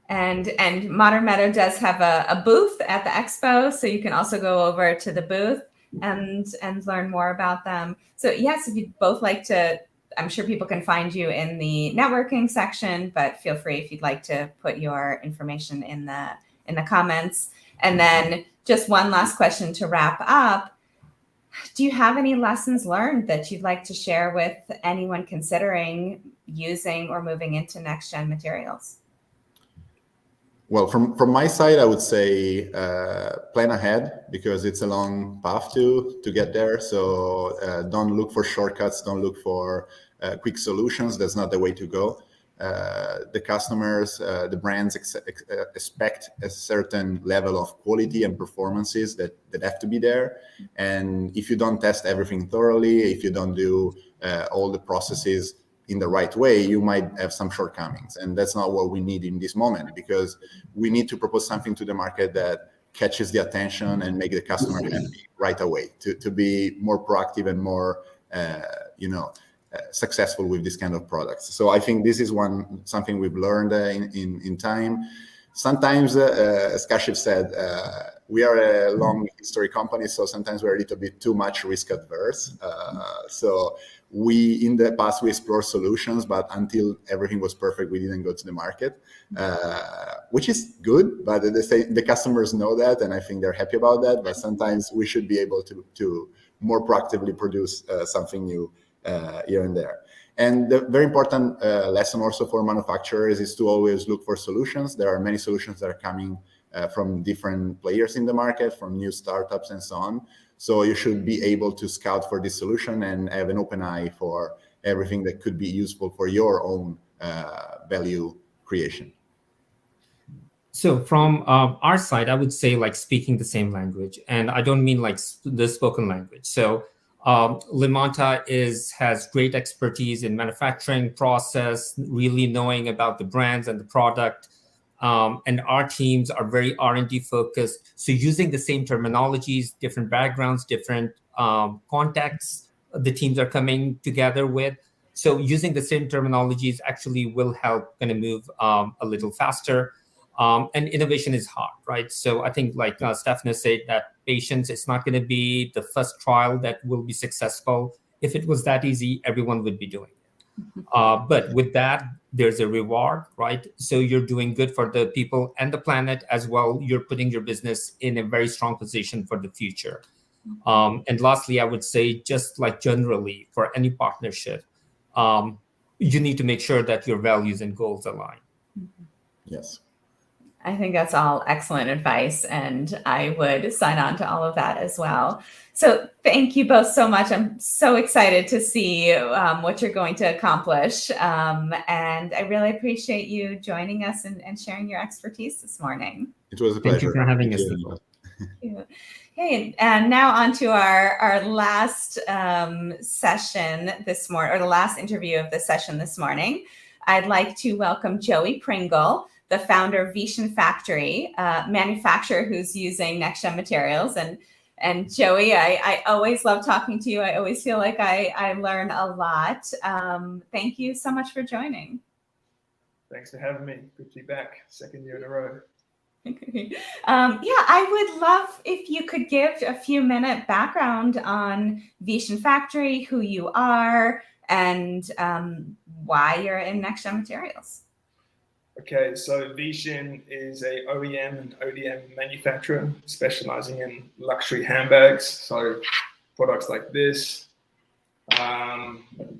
And Modern Meadow does have a booth at the expo, so you can also go over to the booth and learn more about them. So yes, if you'd both like to, I'm sure people can find you in the networking section, but feel free if you'd like to put your information in the comments. And then just one last question to wrap up. Do you have any lessons learned that you'd like to share with anyone considering using or moving into next-gen materials? Well, from my side, I would say plan ahead, because it's a long path to get there. So don't look for shortcuts. Don't look for quick solutions. That's not the way to go. The customers, the brands expect a certain level of quality and performances that have to be there. And if you don't test everything thoroughly, if you don't do all the processes in the right way, you might have some shortcomings. And that's not what we need in this moment, because we need to propose something to the market that catches the attention and make the customer happy right away, to be more proactive and more successful with this kind of products. So I think this is something we've learned in time. Sometimes, as Kashif said, we are a long history company, so sometimes we're a little bit too much risk adverse. So in the past, we explored solutions, but until everything was perfect, we didn't go to the market, which is good, but the customers know that, and I think they're happy about that. But sometimes we should be able to more proactively produce something new here and there. And the very important lesson also for manufacturers is to always look for solutions. There are many solutions that are coming from different players in the market, from new startups and so on. So you should be able to scout for this solution and have an open eye for everything that could be useful for your own value creation. So from our side, I would say like speaking the same language, and I don't mean like the spoken language. So Limonta has great expertise in manufacturing process, really knowing about the brands and the product. And our teams are very R&D focused. So using the same terminologies, different backgrounds, different contexts, the teams are coming together with. So using the same terminologies actually will help kind of move a little faster. And innovation is hard, right? So I think like Stefano said, that patience, it's not going to be the first trial that will be successful. If it was that easy, everyone would be doing it. But with that, there's a reward, right? So you're doing good for the people and the planet as well. You're putting your business in a very strong position for the future. And lastly, I would say just like generally for any partnership, you need to make sure that your values and goals align. Yes. I think that's all excellent advice, and I would sign on to all of that as well. So thank you both so much. I'm so excited to see what you're going to accomplish. And I really appreciate you joining us and sharing your expertise this morning. It was a pleasure. Thank you for having us, Nicole. Okay, and now on to our last session this morning, or the last interview of the session this morning. I'd like to welcome Joey Pringle, the founder of Veshin Factory, manufacturer who's using next-gen materials. And Joey, I always love talking to you. I always feel like I learn a lot. Thank you so much for joining. Thanks for having me. Good to be back, second year in a row. I would love if you could give a few-minute background on Veshin Factory, who you are, and why you're in next-gen materials. Okay, so Veshin is a OEM and ODM manufacturer specializing in luxury handbags. So products like this,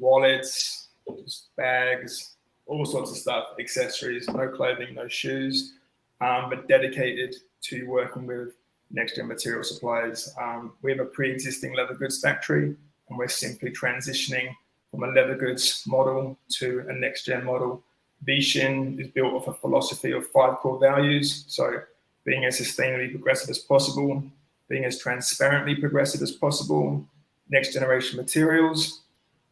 wallets, bags, all sorts of stuff, accessories, no clothing, no shoes, but dedicated to working with next-gen material suppliers. We have a pre-existing leather goods factory, and we're simply transitioning from a leather goods model to a next-gen model. Veshin is built off a philosophy of 5 core values. So being as sustainably progressive as possible, being as transparently progressive as possible, next generation materials,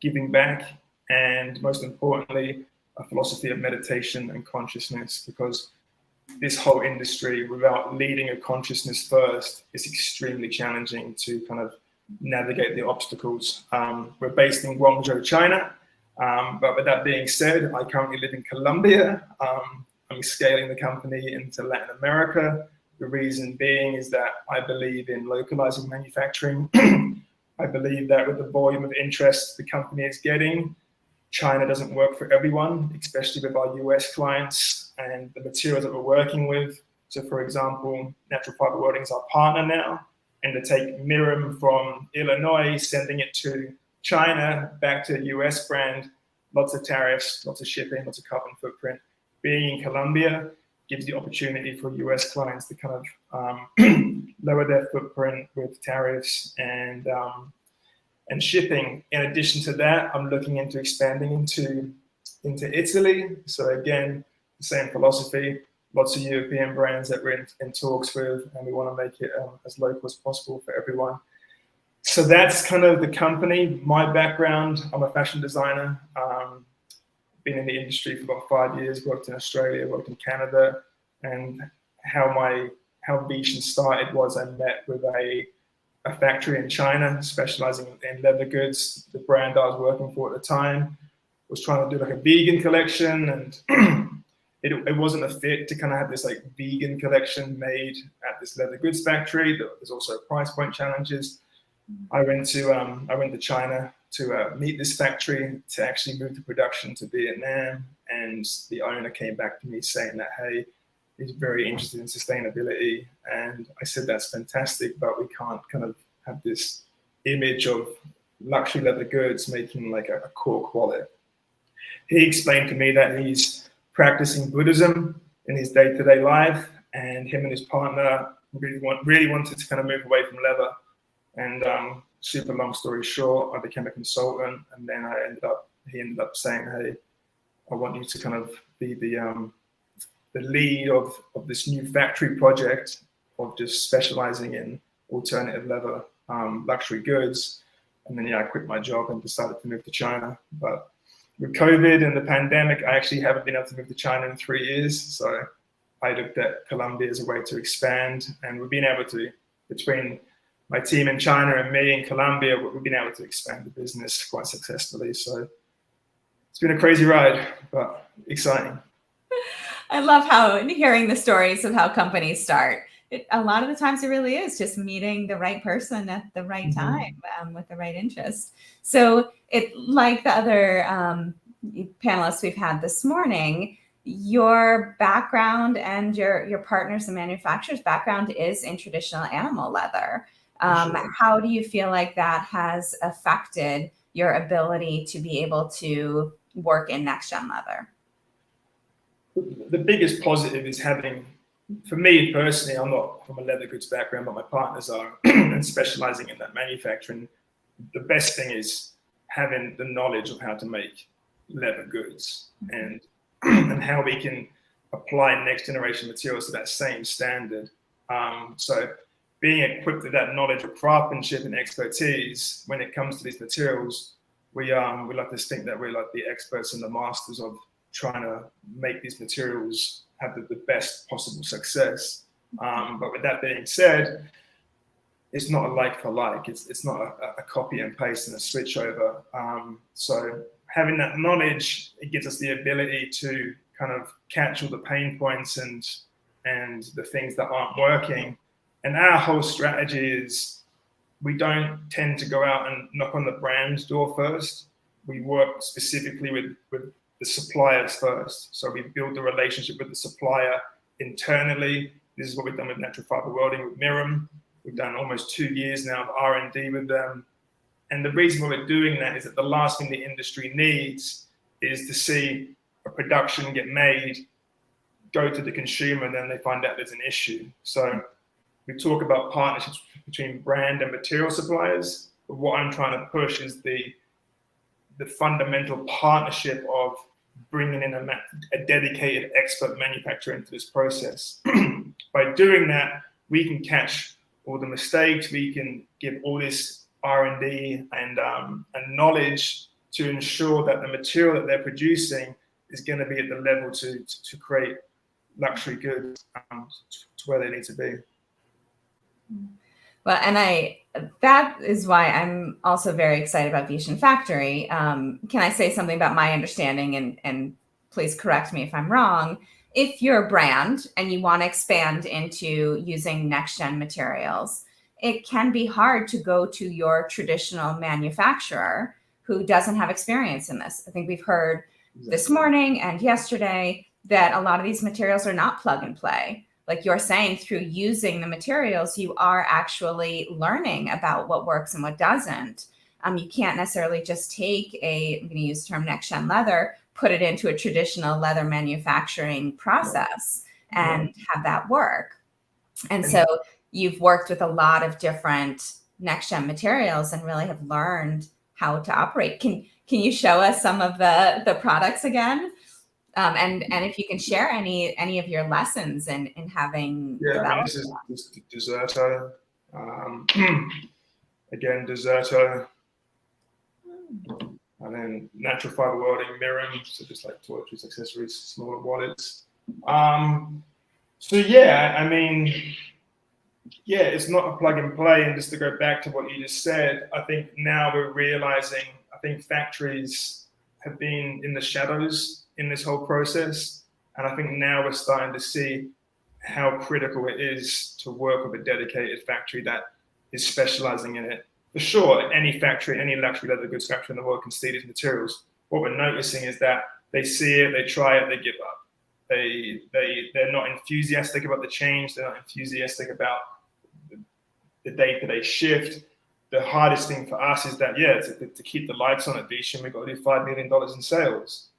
giving back, and most importantly, a philosophy of meditation and consciousness, because this whole industry, without leading a consciousness first, is extremely challenging to kind of navigate the obstacles. We're based in Guangzhou, China. But with that being said, I currently live in Colombia. I'm scaling the company into Latin America. The reason being is that I believe in localizing manufacturing. I believe that with the volume of interest the company is getting, China doesn't work for everyone, especially with our US clients and the materials that we're working with. So for example, Natural Fiber Welding is our partner now. And to take Mirum from Illinois, sending it to China back to a US brand, lots of tariffs, lots of shipping, lots of carbon footprint. Being in Colombia gives the opportunity for US clients to kind of lower their footprint with tariffs and shipping. In addition to that, I'm looking into expanding into Italy. So again, the same philosophy, lots of European brands that we're in talks with, and we want to make it as local as possible for everyone. So that's kind of the company. My background, I'm a fashion designer. Been in the industry for about 5 years, worked in Australia, worked in Canada. And how Veshin started was I met with a a factory in China specializing in leather goods. The brand I was working for at the time was trying to do like a vegan collection, and it wasn't a fit to kind of have this like vegan collection made at this leather goods factory. There's also price point challenges. I went to China to meet this factory, to actually move the production to Vietnam, and the owner came back to me saying that, hey, he's very interested in sustainability. And I said, that's fantastic, but we can't kind of have this image of luxury leather goods making like a core quality. He explained to me that he's practicing Buddhism in his day-to-day life, and him and his partner really wanted to kind of move away from leather. And super long story short, I became a consultant, and then he ended up saying, hey, I want you to kind of be the lead of this new factory project of just specializing in alternative leather luxury goods. And then I quit my job and decided to move to China. But with COVID and the pandemic, I actually haven't been able to move to China in 3 years. So I looked at Colombia as a way to expand, and we've been able to, between my team in China and me in Colombia, we've been able to expand the business quite successfully. So it's been a crazy ride, but exciting. I love hearing the stories of how companies start. A lot of the times it really is just meeting the right person at the right time with the right interest. So like the other panelists we've had this morning, your background and your partners and manufacturers' background is in traditional animal leather. Sure. How do you feel like that has affected your ability to be able to work in next-gen leather? The biggest positive is having, for me personally, I'm not from a leather goods background, but my partners are, and specializing in that manufacturing. The best thing is having the knowledge of how to make leather goods and how we can apply next generation materials to that same standard. So being equipped with that knowledge of craftsmanship and expertise when it comes to these materials, we like to think that we're like the experts and the masters of trying to make these materials have the best possible success. But with that being said, it's not a like for like. It's not a copy and paste and a switch over. So having that knowledge, it gives us the ability to kind of catch all the pain points and the things that aren't working. And our whole strategy is we don't tend to go out and knock on the brand's door first. We work specifically with the suppliers first. So we build the relationship with the supplier internally. This is what we've done with natural fiber welding with Mirum. We've done almost 2 years now of R&D with them. And the reason why we're doing that is that the last thing the industry needs is to see a production get made, go to the consumer, and then they find out there's an issue. So we talk about partnerships between brand and material suppliers. But what I'm trying to push is the fundamental partnership of bringing in a dedicated expert manufacturer into this process. By doing that, we can catch all the mistakes. We can give all this R&D and knowledge to ensure that the material that they're producing is going to be at the level to create luxury goods to where they need to be. Well, and that is why I'm also very excited about Veshin Factory. Can I say something about my understanding, and please correct me if I'm wrong? If you're a brand and you want to expand into using next-gen materials, it can be hard to go to your traditional manufacturer who doesn't have experience in this. I think we've heard this morning and yesterday that a lot of these materials are not plug and play. Like you're saying, through using the materials, you are actually learning about what works and what doesn't. You can't necessarily just take I'm going to use the term next-gen leather, put it into a traditional leather manufacturing process and have that work. And so you've worked with a lot of different next-gen materials and really have learned how to operate. Can you show us some of the products again? And if you can share any of your lessons in having this is Deserto. Again, Deserto. And then natural fiber welding, Mirum, so just like toiletries, accessories, smaller wallets. So yeah, I mean, Yeah, it's not a plug and play. And just to go back to what you just said, I think now we're realizing, I think factories have been in the shadows in this whole process. And I think now we're starting to see how critical it is to work with a dedicated factory that is specializing in it. For sure, any factory, any luxury leather goods factory in the world can see these materials. What we're noticing is that they see it, they try it, they give up. They're not enthusiastic about the change. They're not enthusiastic about the day-to-day shift. The hardest thing for us is that, to keep the lights on at Veshin, we've got to do $5 million in sales.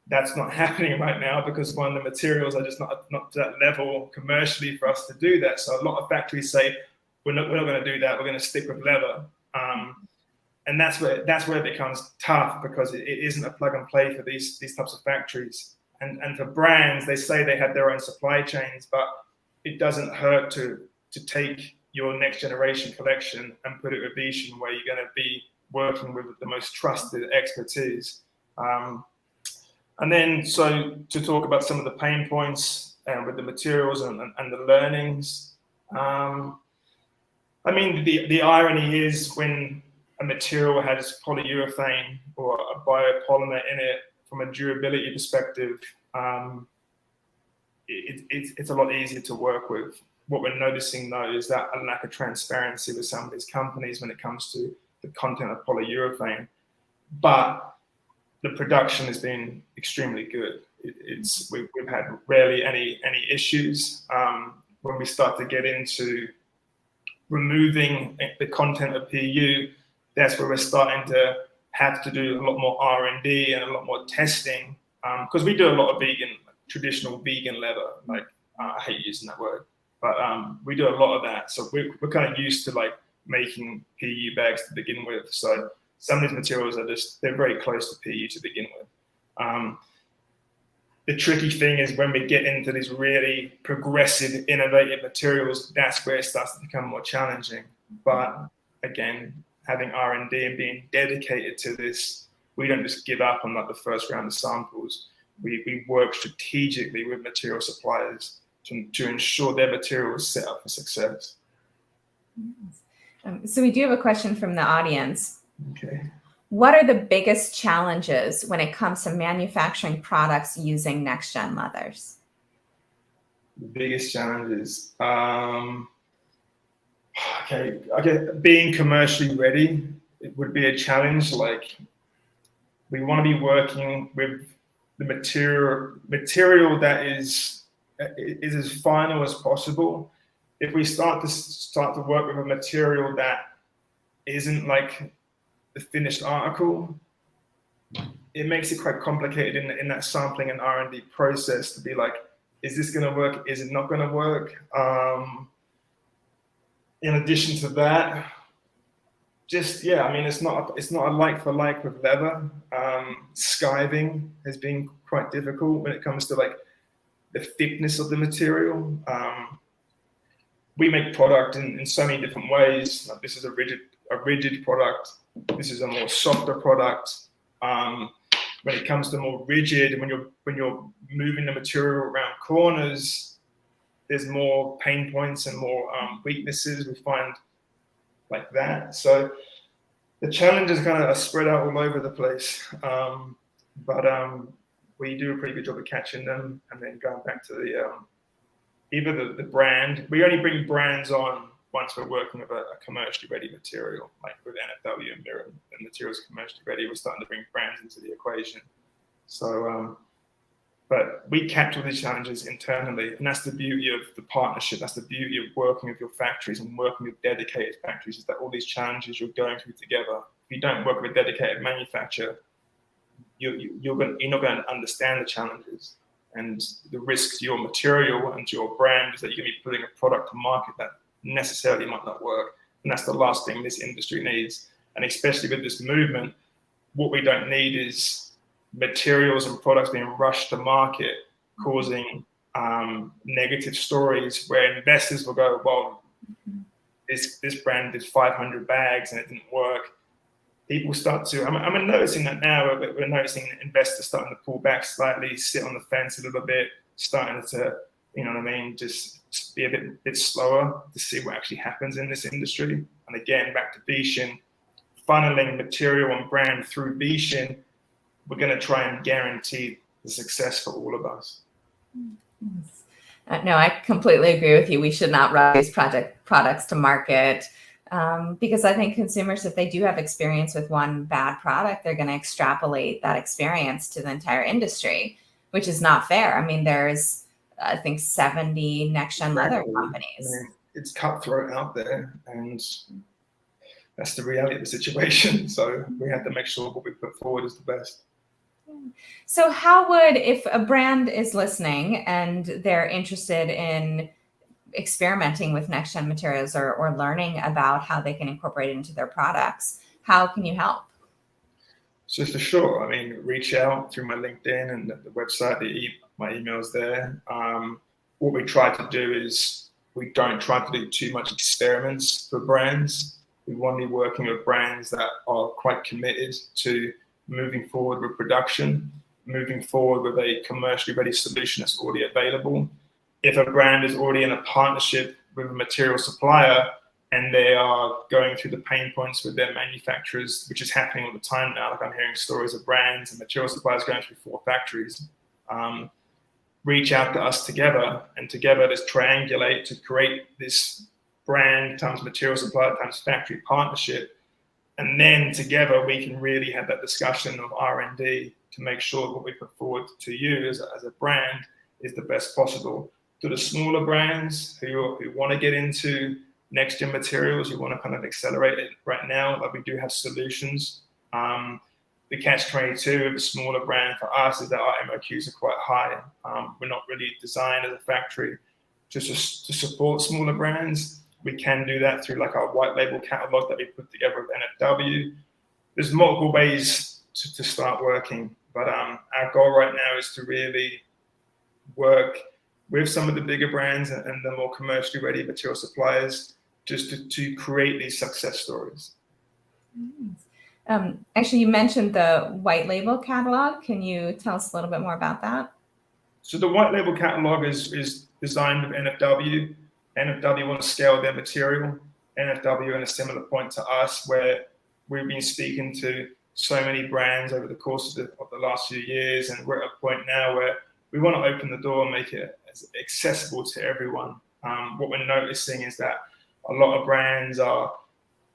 That's not happening right now because one of the materials are just not to that level commercially for us to do that. So a lot of factories say, we're not going to do that. We're going to stick with leather. And that's where it becomes tough because it isn't a plug and play for these types of factories. And for brands, they say they have their own supply chains, but it doesn't hurt to take your next generation collection and put it with Veshin, where you're going to be working with the most trusted expertise. And then, so to talk about some of the pain points with the materials and the learnings. I mean, the irony is when a material has polyurethane or a biopolymer in it, from a durability perspective, it's a lot easier to work with. What we're noticing, though, is that a lack of transparency with some of these companies when it comes to the content of polyurethane. But the production has been extremely good. We've had rarely any issues. When we start to get into removing the content of PU, that's where we're starting to have to do a lot more R&D and a lot more testing, because we do a lot of traditional vegan leather. Like, I hate using that word, but we do a lot of that. So we're kind of used to like making PU bags to begin with. So some of these materials they're very close to PU to begin with. The tricky thing is when we get into these really progressive, innovative materials, that's where it starts to become more challenging. But again, having R&D and being dedicated to this, we don't just give up on like the first round of samples. We work strategically with material suppliers to ensure their material is set up for success. So we do have a question from the audience. Okay. What are the biggest challenges when it comes to manufacturing products using next-gen leathers? The biggest challenges, being commercially ready, it would be a challenge. Like, we want to be working with the material that is as final as possible. If we start to work with a material that isn't like the finished article, it makes it quite complicated in that sampling and R&D process to be like, is this going to work? Is it not going to work? In addition to that, it's not a like for like with leather. Skiving has been quite difficult when it comes to like the thickness of the material. We make product in so many different ways. Like, this is a rigid product. This is a more softer product. When it comes to more rigid, when you're moving the material around corners, there's more pain points and more weaknesses we find like that. So the challenges kind of are spread out all over the place. But we do a pretty good job of catching them and then going back to either the brand. We only bring brands on once we're working with a commercially ready material, like with NFW and Mirror, and materials commercially ready, we're starting to bring brands into the equation. So, but we capture these challenges internally, and that's the beauty of the partnership. That's the beauty of working with your factories and working with dedicated factories, is that all these challenges you're going through together. If you don't work with a dedicated manufacturer, you're not going to understand the challenges and the risks to your material and to your brand is that you're going to be putting a product to market that necessarily might not work. And that's the last thing this industry needs. And especially with this movement, what we don't need is materials and products being rushed to market, causing negative stories where investors will go, well, this brand did 500 bags and it didn't work. People start to, I'm noticing that now, we're noticing investors starting to pull back slightly, sit on the fence a little bit, starting to, just be a bit slower to see what actually happens in this industry. And again, back to Veshin, funneling material and brand through Veshin, we're going to try and guarantee the success for all of us. No, I completely agree with you. We should not rush these products to market because I think consumers, if they do have experience with one bad product, they're going to extrapolate that experience to the entire industry, which is not fair. I mean, there's, I think, 70 next-gen leather companies. I mean, it's cutthroat out there, and that's the reality of the situation. So we have to make sure what we put forward is the best. So how would, if a brand is listening and they're interested in experimenting with next-gen materials or learning about how they can incorporate it into their products, how can you help? So for sure, I mean, reach out through my LinkedIn and the website, my email's there. What we try to do is we don't try to do too much experiments for brands. We want to be working with brands that are quite committed to moving forward with production, moving forward with a commercially ready solution that's already available. If a brand is already in a partnership with a material supplier and they are going through the pain points with their manufacturers, which is happening all the time now, like I'm hearing stories of brands and material suppliers going through 4 factories, reach out to us together, and together let's triangulate to create this brand times material supplier times factory partnership. And then together we can really have that discussion of R&D to make sure what we put forward to you as a brand is the best possible. To the smaller brands who want to get into next-gen materials, who want to kind of accelerate it right now, like we do have solutions. The catch-22 of a smaller brand for us is that our MOQs are quite high. We're not really designed as a factory just to support smaller brands. We can do that through like our white label catalog that we put together with NFW. There's multiple ways to start working, but our goal right now is to really work with some of the bigger brands and the more commercially ready material suppliers just to create these success stories. Actually, you mentioned the white label catalog. Can you tell us a little bit more about that? So the white label catalog is designed with NFW. NFW want to scale their material. NFW in a similar point to us, where we've been speaking to so many brands over the course of the last few years, and we're at a point now where we want to open the door and make it as accessible to everyone. What we're noticing is that a lot of brands are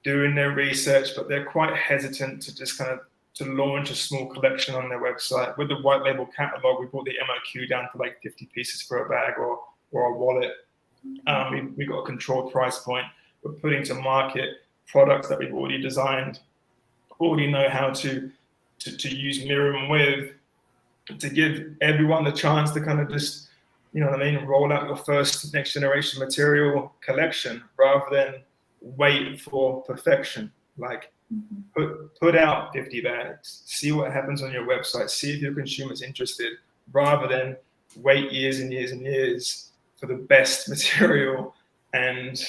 doing their research, but they're quite hesitant to just kind of to launch a small collection on their website. With the white label catalog, we brought the MOQ down to like 50 pieces for a bag or a wallet. We've got a controlled price point. We're putting to market products that we've already designed, already know how to use mirroring with, to give everyone the chance to kind of just, you know what I mean, roll out your first next generation material collection rather than wait for perfection. Like put out 50 bags, see what happens on your website, see if your consumer's interested, rather than wait years and years and years for the best material and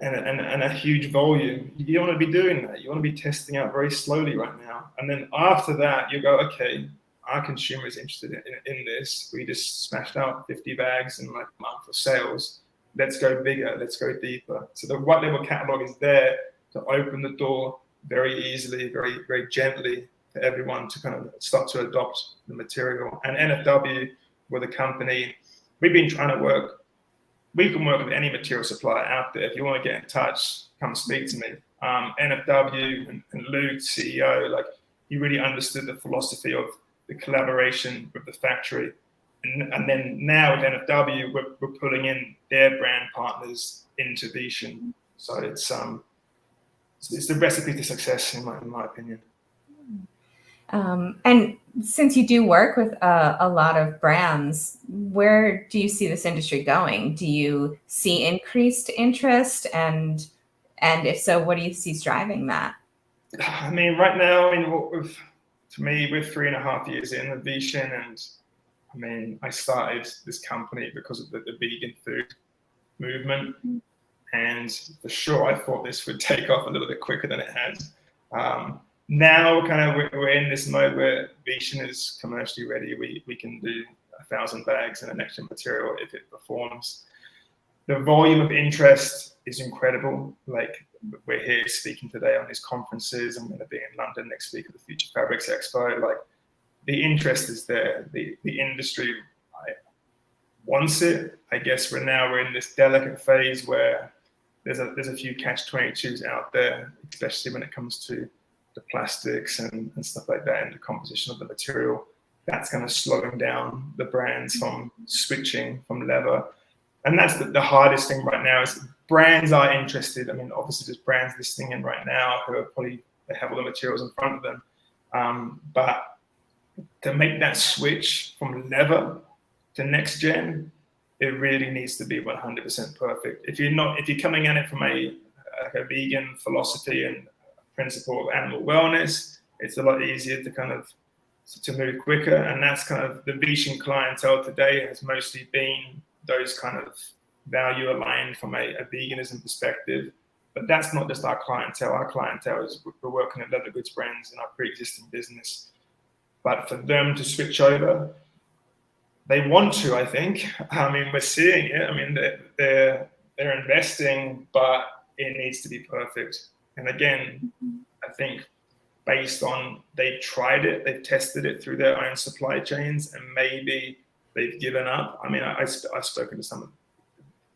a huge volume. You don't want to be doing that. You want to be testing out very slowly right now. And then after that, you go, okay, our consumer is interested in this. We just smashed out 50 bags in like a month of sales. Let's go bigger. Let's go deeper. So the white label catalog is there to open the door very easily, very, very gently for everyone to kind of start to adopt the material. And NFW, with a company, we've been trying to work. We can work with any material supplier out there. If you want to get in touch, come speak to me. NFW and Luke, CEO, like he really understood the philosophy of the collaboration with the factory. And then now with NFW, we're pulling in their brand partners into Veshin. So it's the recipe to success in my opinion. And since you do work with a lot of brands, where do you see this industry going? Do you see increased interest? And if so, what do you see is driving that? I mean, right now, to me, we're 3.5 years in with Veshin, and I mean, I started this company because of the vegan food movement. And for sure, I thought this would take off a little bit quicker than it has. Now we're in this mode where Veshin is commercially ready. We can do 1,000 bags in a next gen material if it performs. The volume of interest is incredible. Like, we're here speaking today on these conferences. I'm going to be in London next week at the Future Fabrics Expo. Like, the interest is there. The industry wants it. I guess we're in this delicate phase where there's a few catch-22s out there, especially when it comes to the plastics and stuff like that, and the composition of the material. That's kind of slowing down the brands from switching from leather. And that's the hardest thing right now, is brands are interested. I mean, obviously there's brands listening in right now who are probably, they have all the materials in front of them. But to make that switch from leather to next gen, it really needs to be 100% perfect. If you're coming at it from a vegan philosophy and principle of animal wellness, it's a lot easier to move quicker. And that's kind of the Veshin clientele today has mostly been those kind of value aligned from a veganism perspective. But that's not just our clientele. Our clientele is, we're working at leather goods brands in our pre-existing business. But for them to switch over, they want to, I think. I mean, we're seeing it. I mean, they're investing, but it needs to be perfect. And again, I think based on they've tried it, they've tested it through their own supply chains, and maybe they've given up. I mean, I've spoken to some of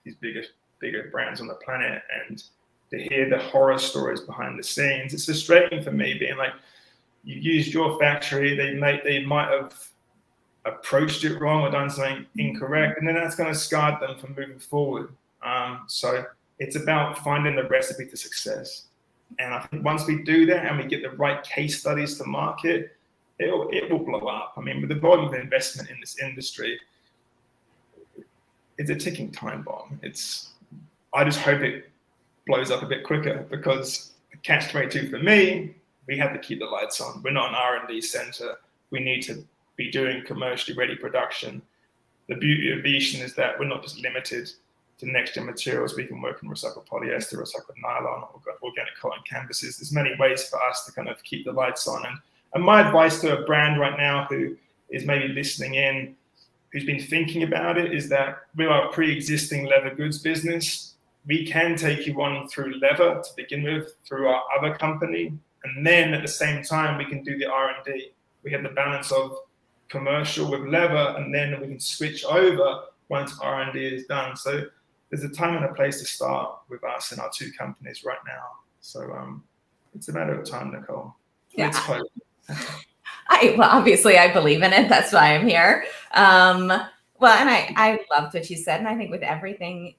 these bigger brands on the planet, and to hear the horror stories behind the scenes, it's frustrating for me, being like, you used your factory, they might have approached it wrong or done something incorrect, and then that's going to scar them from moving forward. So it's about finding the recipe to success. And I think once we do that and we get the right case studies to market, it will blow up. I mean, with the volume of investment in this industry, it's a ticking time bomb. I just hope it blows up a bit quicker, because the catch-22 for me, we have to keep the lights on. We're not an R&D center. We need to be doing commercially ready production. The beauty of Veshin is that we're not just limited to next-gen materials. We can work in recycled polyester, recycled nylon, organic cotton canvases. There's many ways for us to kind of keep the lights on. And my advice to a brand right now who is maybe listening in, who's been thinking about it, is that with our pre-existing leather goods business, we can take you on through leather to begin with, through our other company. And then at the same time, we can do the R&D. We have the balance of commercial with leather, and then we can switch over once R&D is done. So there's a time and a place to start with us and our two companies right now. So it's a matter of time, Nicole. Yeah. Let's hope. Well, obviously I believe in it. That's why I'm here. Well, and I loved what you said. And I think with everything,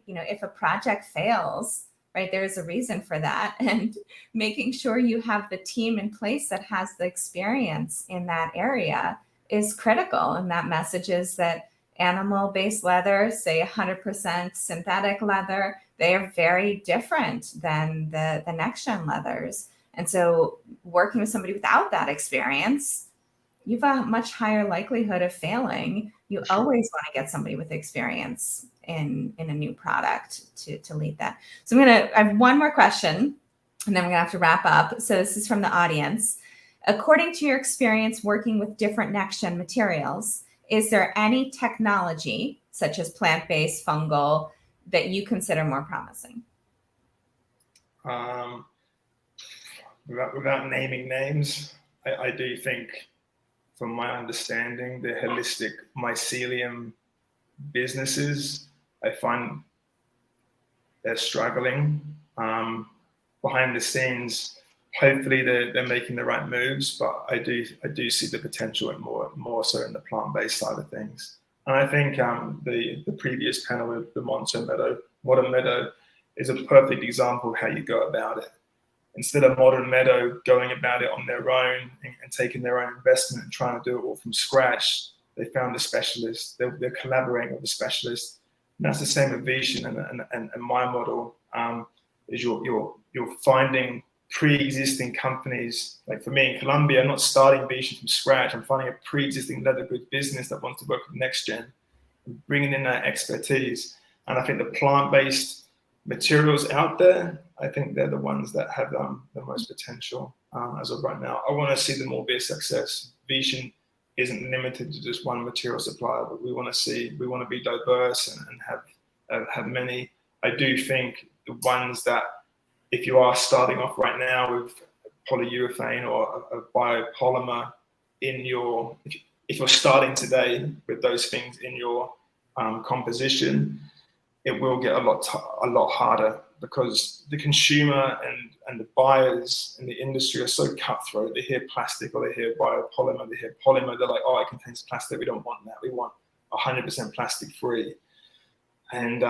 if a project fails, right, there's a reason for that. And making sure you have the team in place that has the experience in that area is critical. And that message is that animal-based leather, say 100% synthetic leather, they are very different than the next-gen leathers. And so working with somebody without that experience, you have a much higher likelihood of failing. You always want to get somebody with experience in a new product to lead that. So I have one more question, and then we're gonna have to wrap up. So this is from the audience. According to your experience working with different next-gen materials, is there any technology, such as plant-based, fungal, that you consider more promising? Without naming names, I do think, from my understanding, the holistic mycelium businesses, I find they're struggling. Behind the scenes, hopefully they're making the right moves, but I do see the potential and more so in the plant-based side of things. And I think the previous panel with the Modern Meadow is a perfect example of how you go about it. Instead of Modern Meadow going about it on their own and taking their own investment and trying to do it all from scratch, they found a specialist. They're collaborating with a specialist. And that's the same with Veshin and my model. Is you're finding pre-existing companies. Like for me in Colombia, I'm not starting Veshin from scratch. I'm finding a pre-existing leather goods business that wants to work with next gen, and bringing in that expertise. And I think the plant-based materials out there, I think they're the ones that have the most potential as of right now. I want to see them all be a success. Veshin isn't limited to just one material supplier, but we want to be diverse and have many. I do think the ones that, if you are starting off right now with polyurethane or a biopolymer in your, if you're starting today with those things in your composition, it will get a lot harder, because the consumer and the buyers in the industry are so cutthroat. They hear plastic or they hear biopolymer, they hear polymer, they're like, oh, it contains plastic, we don't want that, we want 100% plastic free. And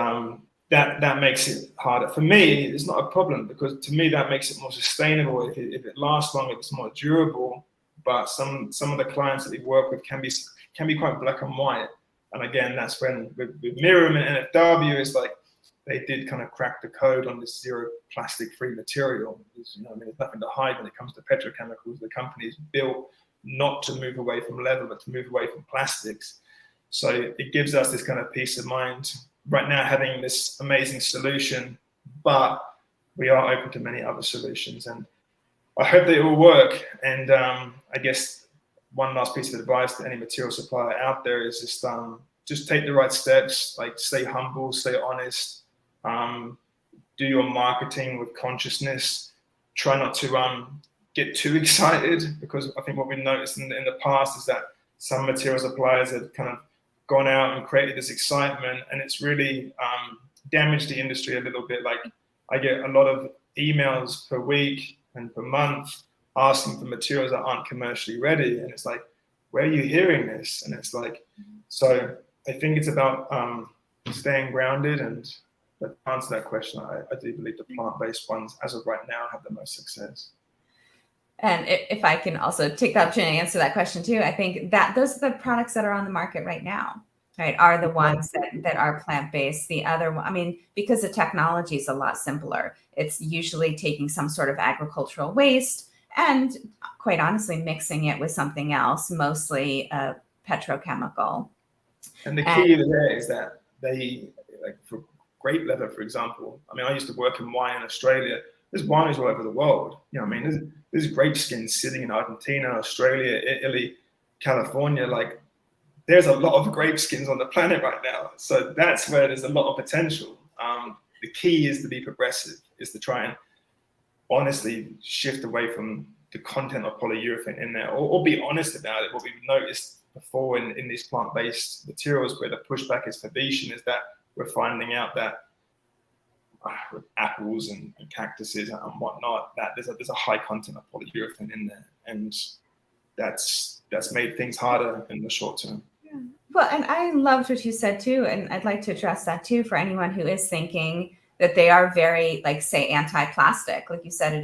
that makes it harder. For me, it's not a problem, because to me that makes it more sustainable. If it lasts long, if it's more durable. But some of the clients that we work with can be quite black and white. And again, that's when with Miriam and NFW, it's like they did kind of crack the code on this zero plastic free material. There's nothing to hide when it comes to petrochemicals. The company is built not to move away from leather, but to move away from plastics. So it gives us this kind of peace of mind right now, having this amazing solution, but we are open to many other solutions. And I hope they all work. And I guess one last piece of advice to any material supplier out there is just take the right steps, like stay humble, stay honest, do your marketing with consciousness, try not to get too excited, because I think what we've noticed in the past is that some material suppliers have kind of gone out and created this excitement, and it's really damaged the industry a little bit. Like, I get a lot of emails per week and per month asking for materials that aren't commercially ready, and it's like, where are you hearing this? And it's like, so I think it's about staying grounded. And to answer that question, I do believe the plant-based ones, as of right now, have the most success. And if I can also take the opportunity to answer that question too, I think that those are the products that are on the market right now, right, are the ones that are plant-based. The other one, I mean, because the technology is a lot simpler. It's usually taking some sort of agricultural waste and, quite honestly, mixing it with something else, mostly petrochemical. And the key there is that they, like for grape leather, for example, I mean, I used to work in wine in Australia. There's wineries all over the world. You know what I mean? There's grape skins sitting in Argentina, Australia, Italy, California. Like, there's a lot of grape skins on the planet right now. So that's where there's a lot of potential. The key is to be progressive, is to try and honestly shift away from the content of polyurethane in there, or be honest about it. What we've noticed before in these plant-based materials, where the pushback is for Veshin, is that we're finding out that with apples and cactuses and whatnot, that there's a high content of polyurethane in there, and that's made things harder in the short term. Yeah. Well, and I loved what you said too, and I'd like to address that too for anyone who is thinking that they are very, like, say, anti-plastic. Like you said,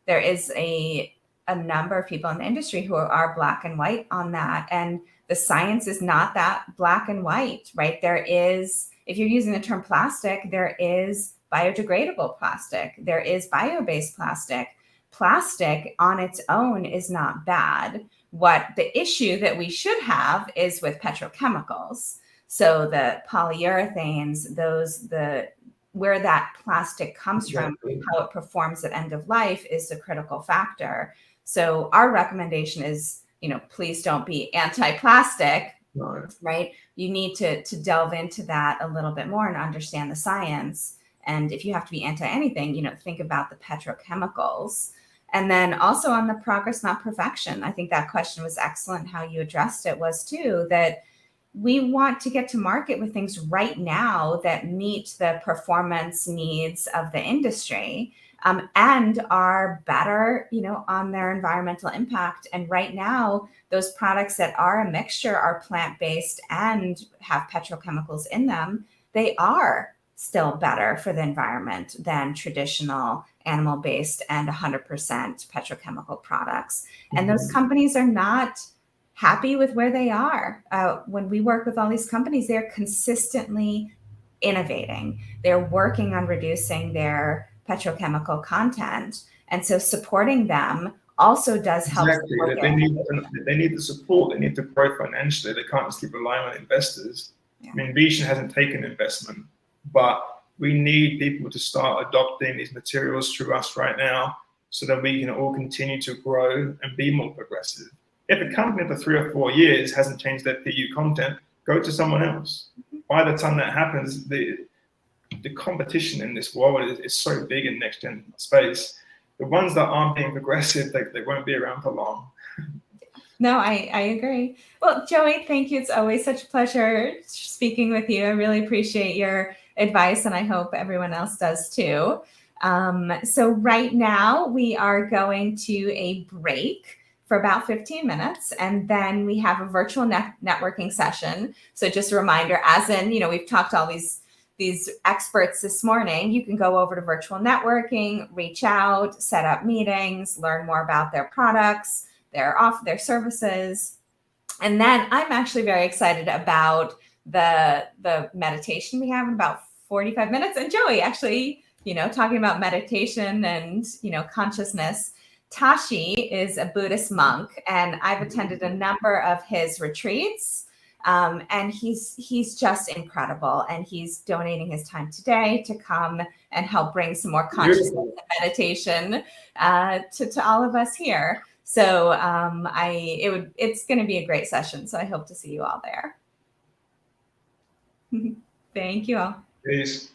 there is a number of people in the industry who are black and white on that, and the science is not that black and white, right? There is, if you're using the term plastic, there is biodegradable plastic. There is bio-based plastic. Plastic on its own is not bad. What the issue that we should have is with petrochemicals. So the polyurethanes, where that plastic comes from, how it performs at end of life is the critical factor. So our recommendation is, please don't be anti-plastic, right? You need to delve into that a little bit more and understand the science. And if you have to be anti-anything, think about the petrochemicals. And then also on the progress, not perfection. I think that question was excellent. How you addressed it was too, that we want to get to market with things right now that meet the performance needs of the industry, and are better, on their environmental impact. And right now, those products that are a mixture, are plant-based and have petrochemicals in them, they are still better for the environment than traditional animal-based and 100% petrochemical products. And those companies are not happy with where they are. When we work with all these companies, they're consistently innovating. They're working on reducing their petrochemical content. And so supporting them also does help. Exactly. They need the support. They need to grow financially. They can't just keep relying on investors. Yeah. I mean, Veshin hasn't taken investment, but we need people to start adopting these materials through us right now, so that we can all continue to grow and be more progressive. If a company for 3 or 4 years hasn't changed their PU content, go to someone else. By the time that happens, the competition in this world is so big in next gen space. The ones that aren't being progressive, they won't be around for long. No, I agree. Well, Joey, thank you. It's always such a pleasure speaking with you. I really appreciate your advice, and I hope everyone else does too. So right now we are going to a break for about 15 minutes, and then we have a virtual networking session. So just a reminder, as in, we've talked all these experts this morning, you can go over to virtual networking, reach out, set up meetings, learn more about their products, their services. And then I'm actually very excited about the meditation we have in about 45 minutes. And Joey, actually, talking about meditation and, consciousness, Tashi is a Buddhist monk, and I've attended a number of his retreats. And he's just incredible. And he's donating his time today to come and help bring some more consciousness and meditation to all of us here. So it's going to be a great session. So I hope to see you all there. Thank you all. Peace.